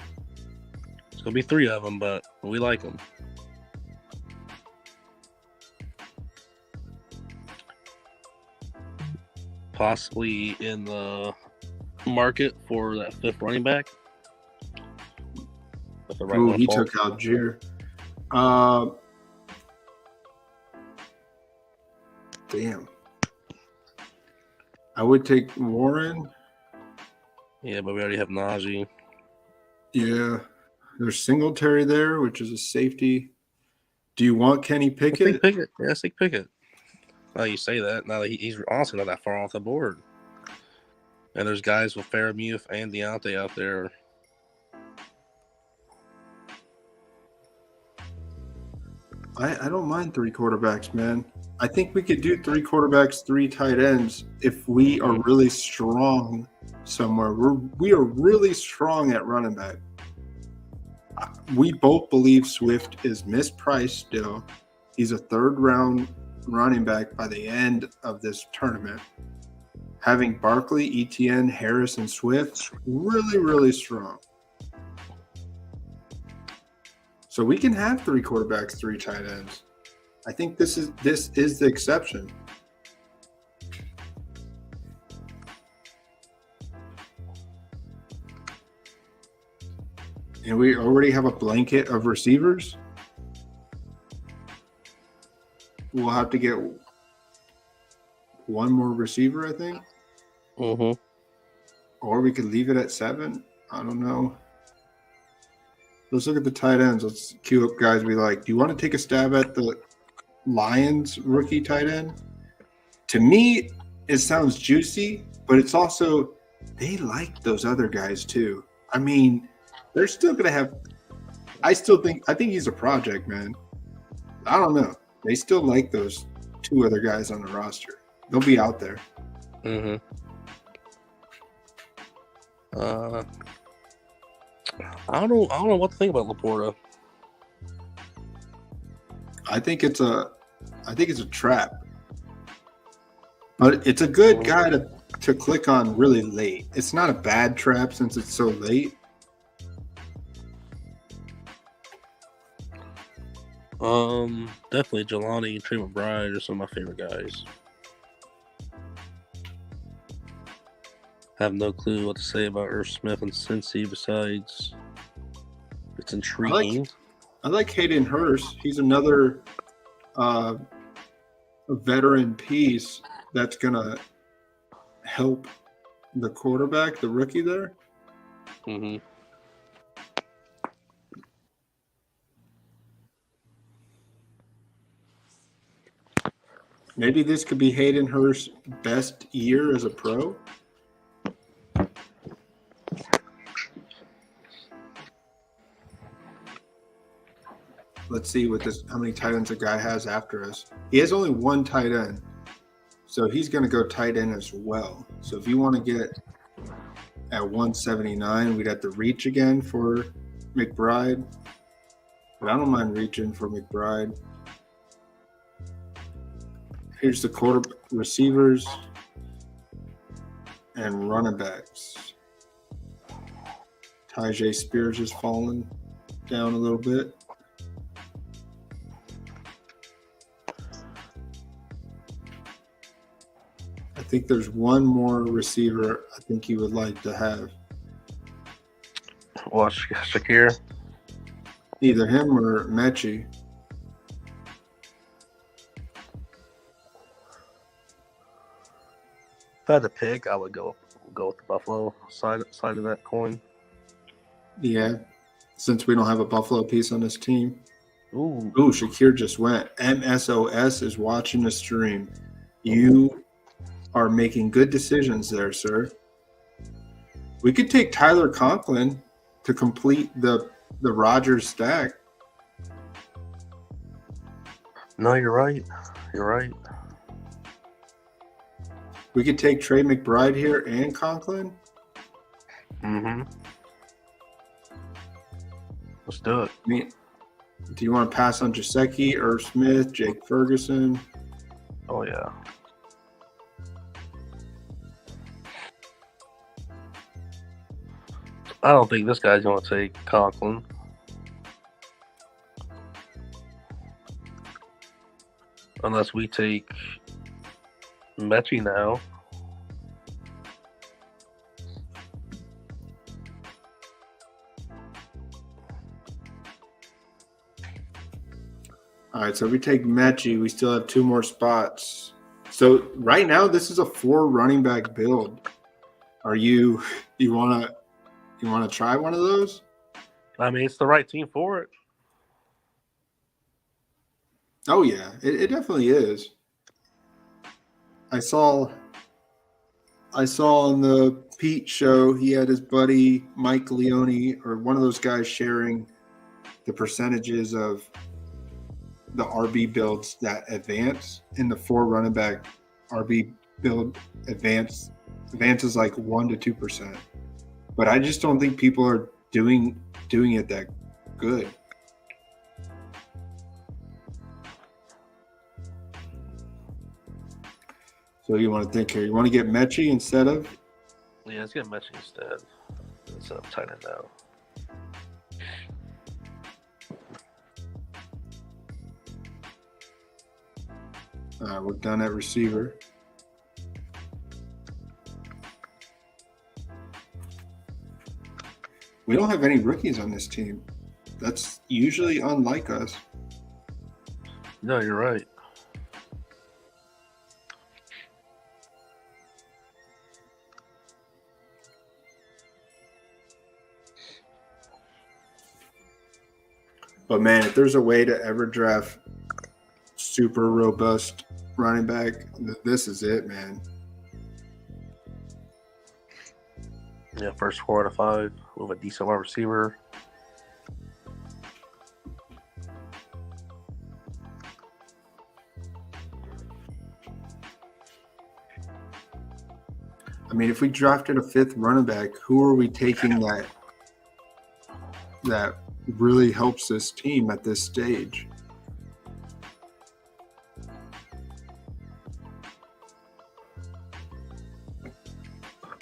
It's gonna be 3 of them, but we like them. Possibly in the market for that 5th running back. Ooh, he took Algier. Damn. I would take Warren. Yeah, but we already have Najee. Yeah. There's Singletary there, which is a safety. Do you want Kenny Pickett? I think Pickett. Yeah, I think Pickett. Well, you say that. Now that he's honestly not that far off the board. And there's guys with Fairmuth and Deontay out there. I don't mind 3 quarterbacks, man. I think we could do 3 quarterbacks, 3 tight ends if we are really strong somewhere. We are really strong at running back. We both believe Swift is mispriced still. He's a 3rd-round running back by the end of this tournament. Having Barkley, Etienne, Harris, and Swift, really, really strong. So we can have 3 quarterbacks, 3 tight ends. I think this is the exception. And we already have a blanket of receivers. We'll have to get one more receiver, I think. Mm-hmm. Or we could leave it at 7. I don't know. Let's look at the tight ends. Let's queue up guys we like. Do you want to take a stab at the Lions rookie tight end? To me, it sounds juicy, but it's also they like those other guys too. I mean, they're still gonna have. I think he's a project, man. I don't know. They still like those 2 other guys on the roster. They'll be out there. Mm-hmm. I don't know what to think about Laporta. I think it's a trap. But it's a good guy to click on really late. It's not a bad trap since it's so late. Definitely Jelani and Trey McBride are some of my favorite guys. Have no clue what to say about Irv Smith and Cincy besides it's intriguing. I like Hayden Hurst. He's another veteran piece that's gonna help the quarterback, the rookie there. Mm-hmm. Maybe this could be Hayden Hurst's best year as a pro. Let's see how many tight ends a guy has after us. He has only one tight end, so he's going to go tight end as well. So if you want to get at 179, we'd have to reach again for McBride. But I don't mind reaching for McBride. Here's the receivers and running backs. Tyjae Spears has fallen down a little bit. I think there's one more receiver I think you would like to have. Well, Shakir. Either him or Mechie. If I had to pick, I would go with the Buffalo side of that coin. Yeah, since we don't have a Buffalo piece on this team. Ooh, Shakir just went. MSOS is watching the stream. You are making good decisions there, sir. We could take Tyler Conklin to complete the Rodgers stack. No, you're right. You're right. We could take Trey McBride here and Conklin. Mm-hmm. Let's do it. I mean, do you want to pass on Jasecki, Irv Smith, Jake Ferguson? Oh, yeah. I don't think this guy's going to take Conklin. Unless we take Mechie now. All right, so if we take Mechie, we still have two more spots. So right now, this is a 4 running back build. Are you want to try one of those? I mean, it's the right team for it. Oh yeah, it definitely is. I saw on the Pete show, he had his buddy Mike Leone or one of those guys sharing the percentages of the RB builds that advance in the 4 running back RB build advances like 1% to 2%. But I just don't think people are doing it that good. So you want to think here? You want to get Mechie instead of? Yeah, let's get Mechie instead of tight end now. All right, we're done at receiver. We don't have any rookies on this team. That's usually unlike us. No, you're right. But man, if there's a way to ever draft super robust running back, this is it, man. Yeah, first 4 out of 5 with a decent wide receiver. I mean, if we drafted a 5th running back, who are we taking that really helps this team at this stage?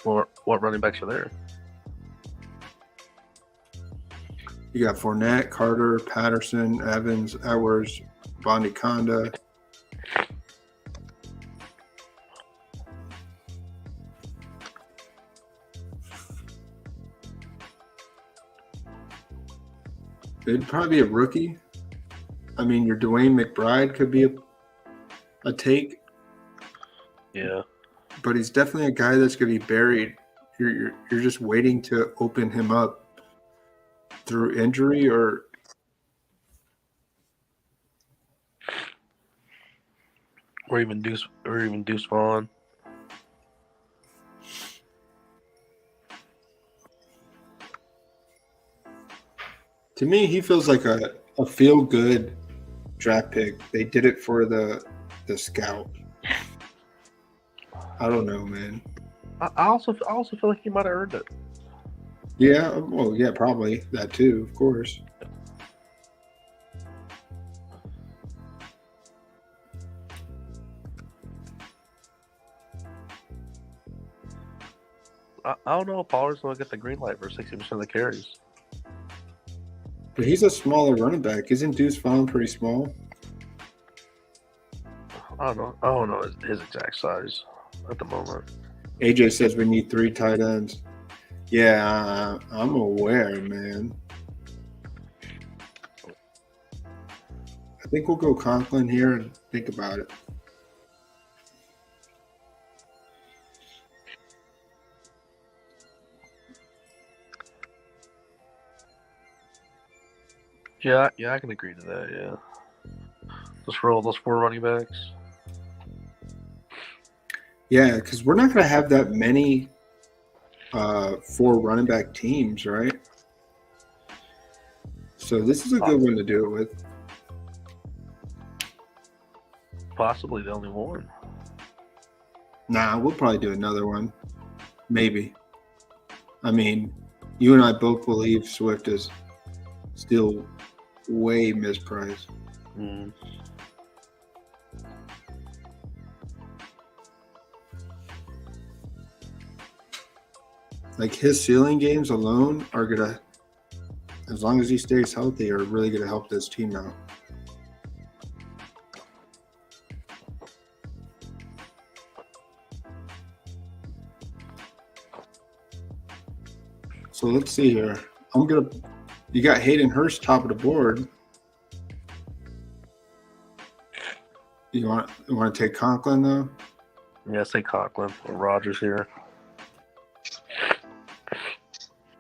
What running backs are there? You got Fournette, Carter, Patterson, Evans, Edwards, Bondi Conda. It'd probably be a rookie. I mean, your Dwayne McBride could be a take. Yeah. But he's definitely a guy that's going to be buried. You're just waiting to open him up through injury or even Deuce Vaughn. To me, he feels like a feel-good draft pick. They did it for the scout. I don't know, man. I also feel like he might have earned it. Yeah, well, yeah, probably that too, of course. I don't know if Pollard's going to get the green light for 60% of the carries. But he's a smaller running back. Isn't Deuce Vaughn pretty small? I don't know his exact size at the moment. AJ says we need 3 tight ends. Yeah, I'm aware, man. I think we'll go Conklin here and think about it. Yeah, I can agree to that, yeah. Let's roll those 4 running backs. Yeah, because we're not going to have that many 4 running back teams, right? So this is a good one to do it with. Possibly the only one. Nah, we'll probably do another one. Maybe. I mean, you and I both believe Swift is still way mispriced. Mm. Like his ceiling games alone are gonna, as long as he stays healthy, are really gonna help this team out. So let's see here. You got Hayden Hurst top of the board. You want to take Conklin though? Yeah, say Conklin or Rogers here.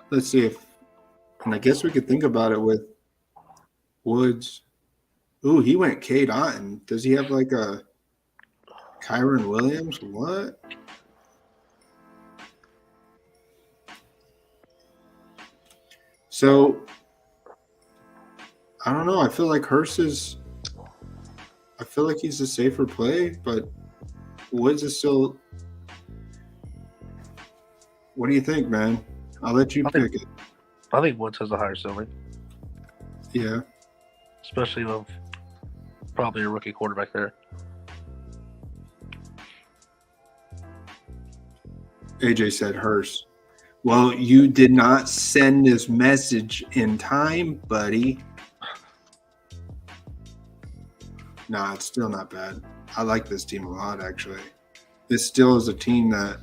Let's see and I guess we could think about it with Woods. Ooh, he went Cade Otton. Does he have like a Kyron Williams? What? So, I don't know. I feel like he's a safer play, but Woods is still. What do you think, man? I'll let you pick it. I think Woods has a higher ceiling. Yeah. Especially with probably a rookie quarterback there. AJ said Hurst. Well, you did not send this message in time, buddy. Nah, it's still not bad. I like this team a lot, actually. This still is a team that,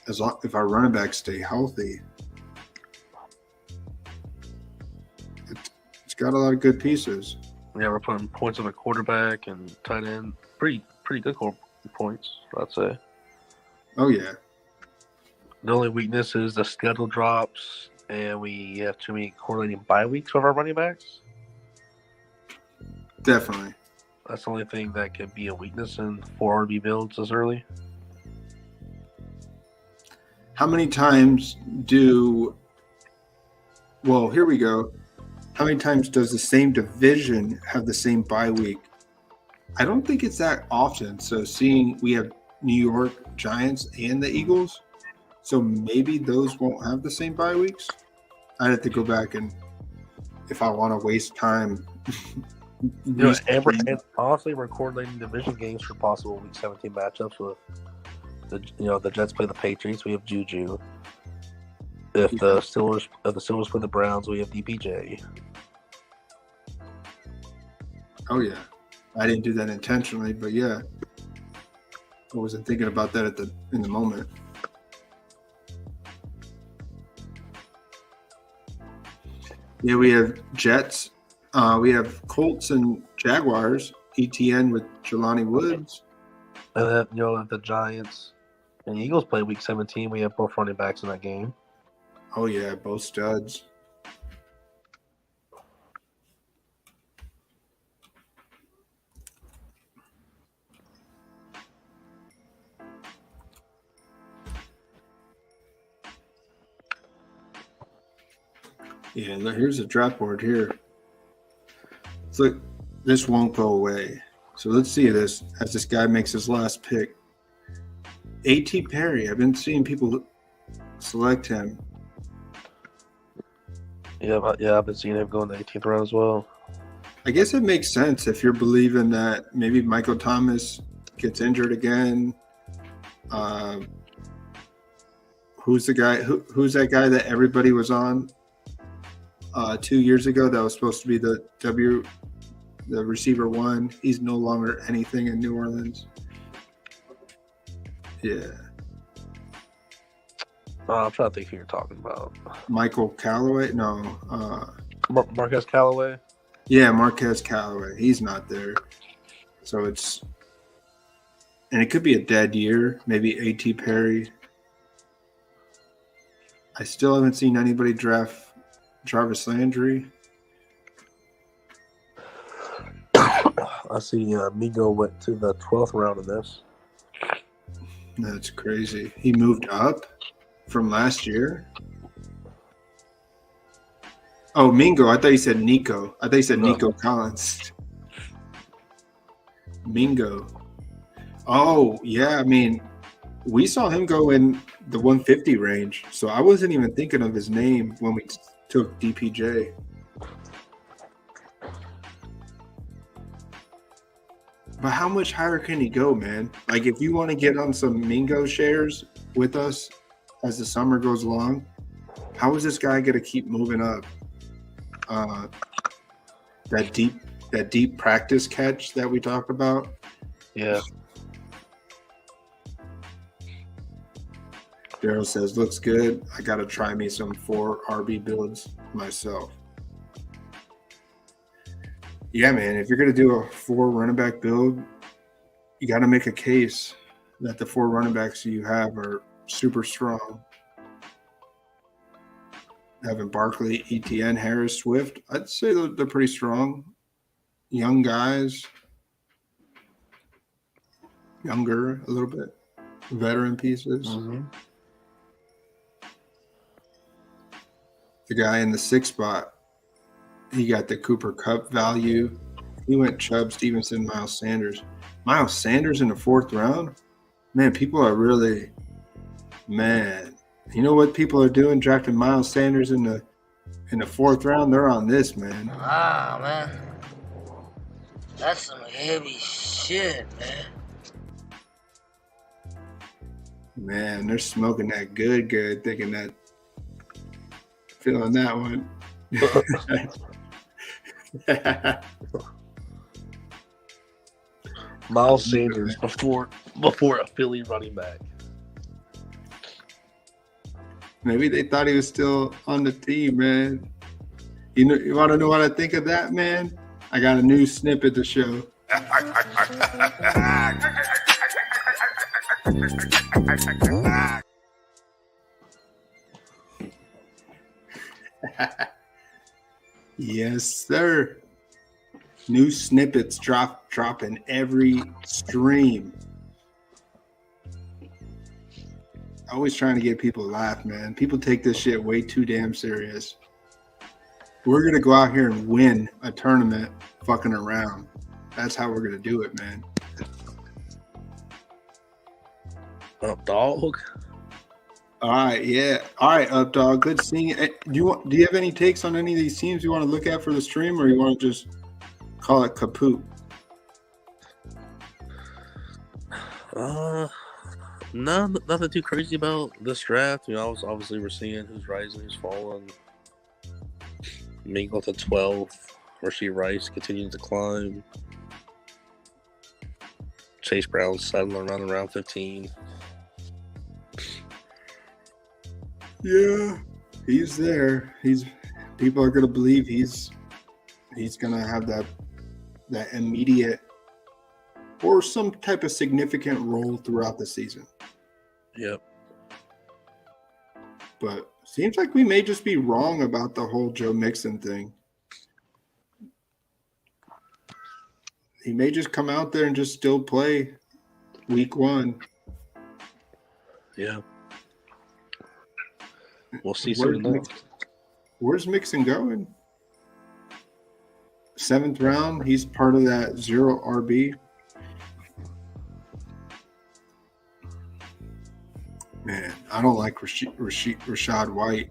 if our running backs stay healthy, it's got a lot of good pieces. Yeah, we're putting points on the quarterback and tight end. Pretty good points, I'd say. Oh, yeah. The only weakness is the schedule drops, and we have too many correlating bye weeks with our running backs. Definitely. That's the only thing that could be a weakness in 4 RB builds this early. How many times here we go. How many times does the same division have the same bye week? I don't think it's that often. So seeing we have New York Giants and the Eagles, so maybe those won't have the same bye weeks. I'd have to go back and if I want to waste time. And honestly, we're coordinating division games for possible Week 17 matchups with the Jets play the Patriots. We have Juju. If the Steelers play the Browns, we have DPJ. Oh yeah, I didn't do that intentionally, but yeah, I wasn't thinking about that in the moment. Yeah, we have Jets. We have Colts and Jaguars. ETN with Jelani Woods. And then if the Giants and Eagles play Week 17, we have both running backs in that game. Oh yeah, both studs. Yeah, look, here's a draft board here. Look, this won't go away. So let's see this as this guy makes his last pick. A.T. Perry. I've been seeing people select him. Yeah, I've been seeing him go in the 18th round as well. I guess it makes sense if you're believing that maybe Michael Thomas gets injured again. Who's the guy? Who's that guy that everybody was on 2 years ago? That was supposed to be the receiver one. He's no longer anything in New Orleans. Yeah. I'm trying to think who you're talking about. Michael Callaway? No. Marquez Callaway? Yeah, Marquez Callaway. He's not there. So it could be a dead year. Maybe A.T. Perry. I still haven't seen anybody draft Jarvis Landry. I see Migo went to the 12th round of this. That's crazy. He moved up from last year. Oh, Mingo. I thought you said Nico. I thought you said Nico Collins. Mingo. Oh, yeah. I mean, we saw him go in the 150 range, so I wasn't even thinking of his name when we took DPJ. But how much higher can he go, man? Like, if you want to get on some Mingo shares with us as the summer goes along, how is this guy going to keep moving up? That deep practice catch that we talked about. Yeah. Daryl says, looks good. I got to try me some 4 RB builds myself. Yeah, man, if you're going to do a 4 running back build, you got to make a case that the 4 running backs you have are super strong. Having Barkley, ETN, Harris, Swift, I'd say they're pretty strong. Young guys. Younger a little bit. Veteran pieces. Mm-hmm. The guy in the 6th spot, he got the Cooper Kupp value. He went Chubb, Stevenson, Miles Sanders. Miles Sanders in the 4th round? Man, people are really – man. You know what people are doing? Drafting Miles Sanders in the 4th round? They're on this, man. Wow, man. That's some heavy shit, man. Man, they're smoking that good, thinking that – feeling that one. Miles Sanders before a Philly running back. Maybe they thought he was still on the team, man. You want to know what I think of that, man? I got a new snippet to show. Yes, sir. New snippets dropping every stream. Always trying to get people to laugh, man. People take this shit way too damn serious. We're going to go out here and win a tournament fucking around. That's how we're going to do it, man. Up, dog. All right, yeah. All right, up, dog. Good seeing you. Do you have any takes on any of these teams you want to look at for the stream, or you want to just call it kaput? No, nothing too crazy about this draft. Obviously we're seeing who's rising, who's falling. Mingle to 12. Rasheed Rice continuing to climb. Chase Brown settling around 15. Yeah, he's there. People are gonna believe he's gonna have that immediate or some type of significant role throughout the season. Yep. But seems like we may just be wrong about the whole Joe Mixon thing. He may just come out there and just still play week 1. Yeah. We'll see soon enough. Where's Mixon going? 7th round. He's part of that 0 RB. Man, I don't like Rashad White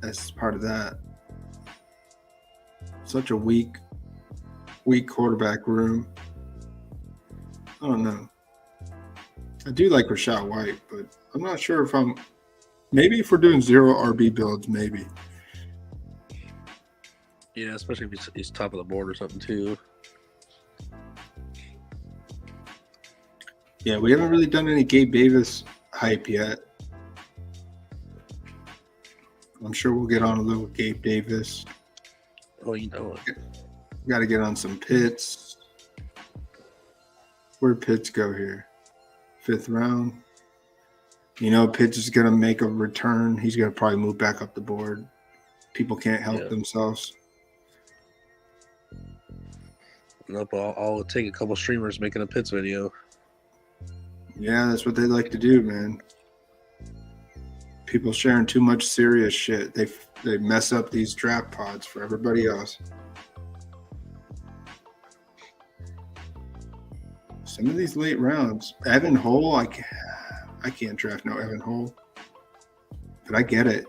as part of that. Such a weak quarterback room. I don't know. I do like Rashad White, but I'm not sure if maybe if we're doing 0 RB builds, maybe. Yeah, especially if he's top of the board or something too. Yeah, we haven't really done any Gabe Davis hype yet. I'm sure we'll get on a little Gabe Davis. Oh, you know it. Got to get on some Pitts. Where'd Pitts go here? 5th round. Pitts is going to make a return. He's going to probably move back up the board. People can't help themselves. Nope, I'll take a couple streamers making a Pitts video. Yeah, that's what they like to do, man. People sharing too much serious shit. They mess up these draft pods for everybody else. Some of these late rounds. Evan Hole, I can't draft no Evan Hole. But I get it.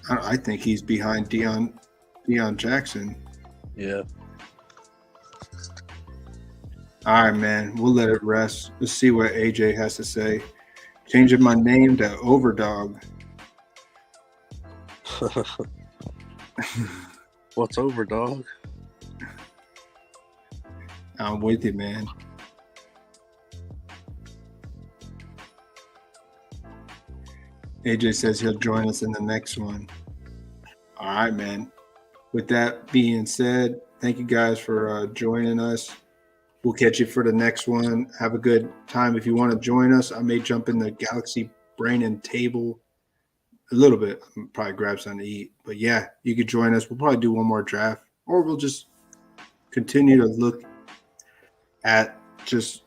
I think he's behind Deion Jackson. Yeah. All right, man. We'll let it rest. Let's see what AJ has to say. Changing my name to Overdog. What's over, dog? I'm with you, man. AJ says he'll join us in the next one. All right, man. With that being said, thank you guys for joining us. We'll catch you for the next one. Have a good time. If you want to join us, I may jump in the Galaxy Brain and Table a little bit. I'll probably grab something to eat. But yeah, you could join us. We'll probably do one more draft, or we'll just continue to look at just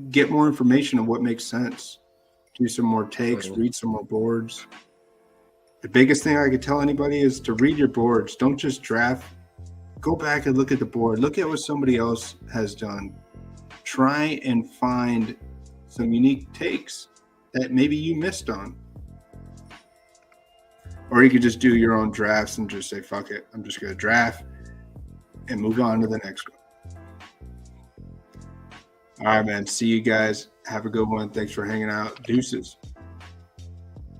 get more information on what makes sense. Do some more takes, read some more boards. The biggest thing I could tell anybody is to read your boards. Don't just draft. Go back and look at the board. Look at what somebody else has done. Try and find some unique takes that maybe you missed on. Or you could just do your own drafts and just say, fuck it. I'm just going to draft and move on to the next one. All right, man. See you guys. Have a good one. Thanks for hanging out. Deuces.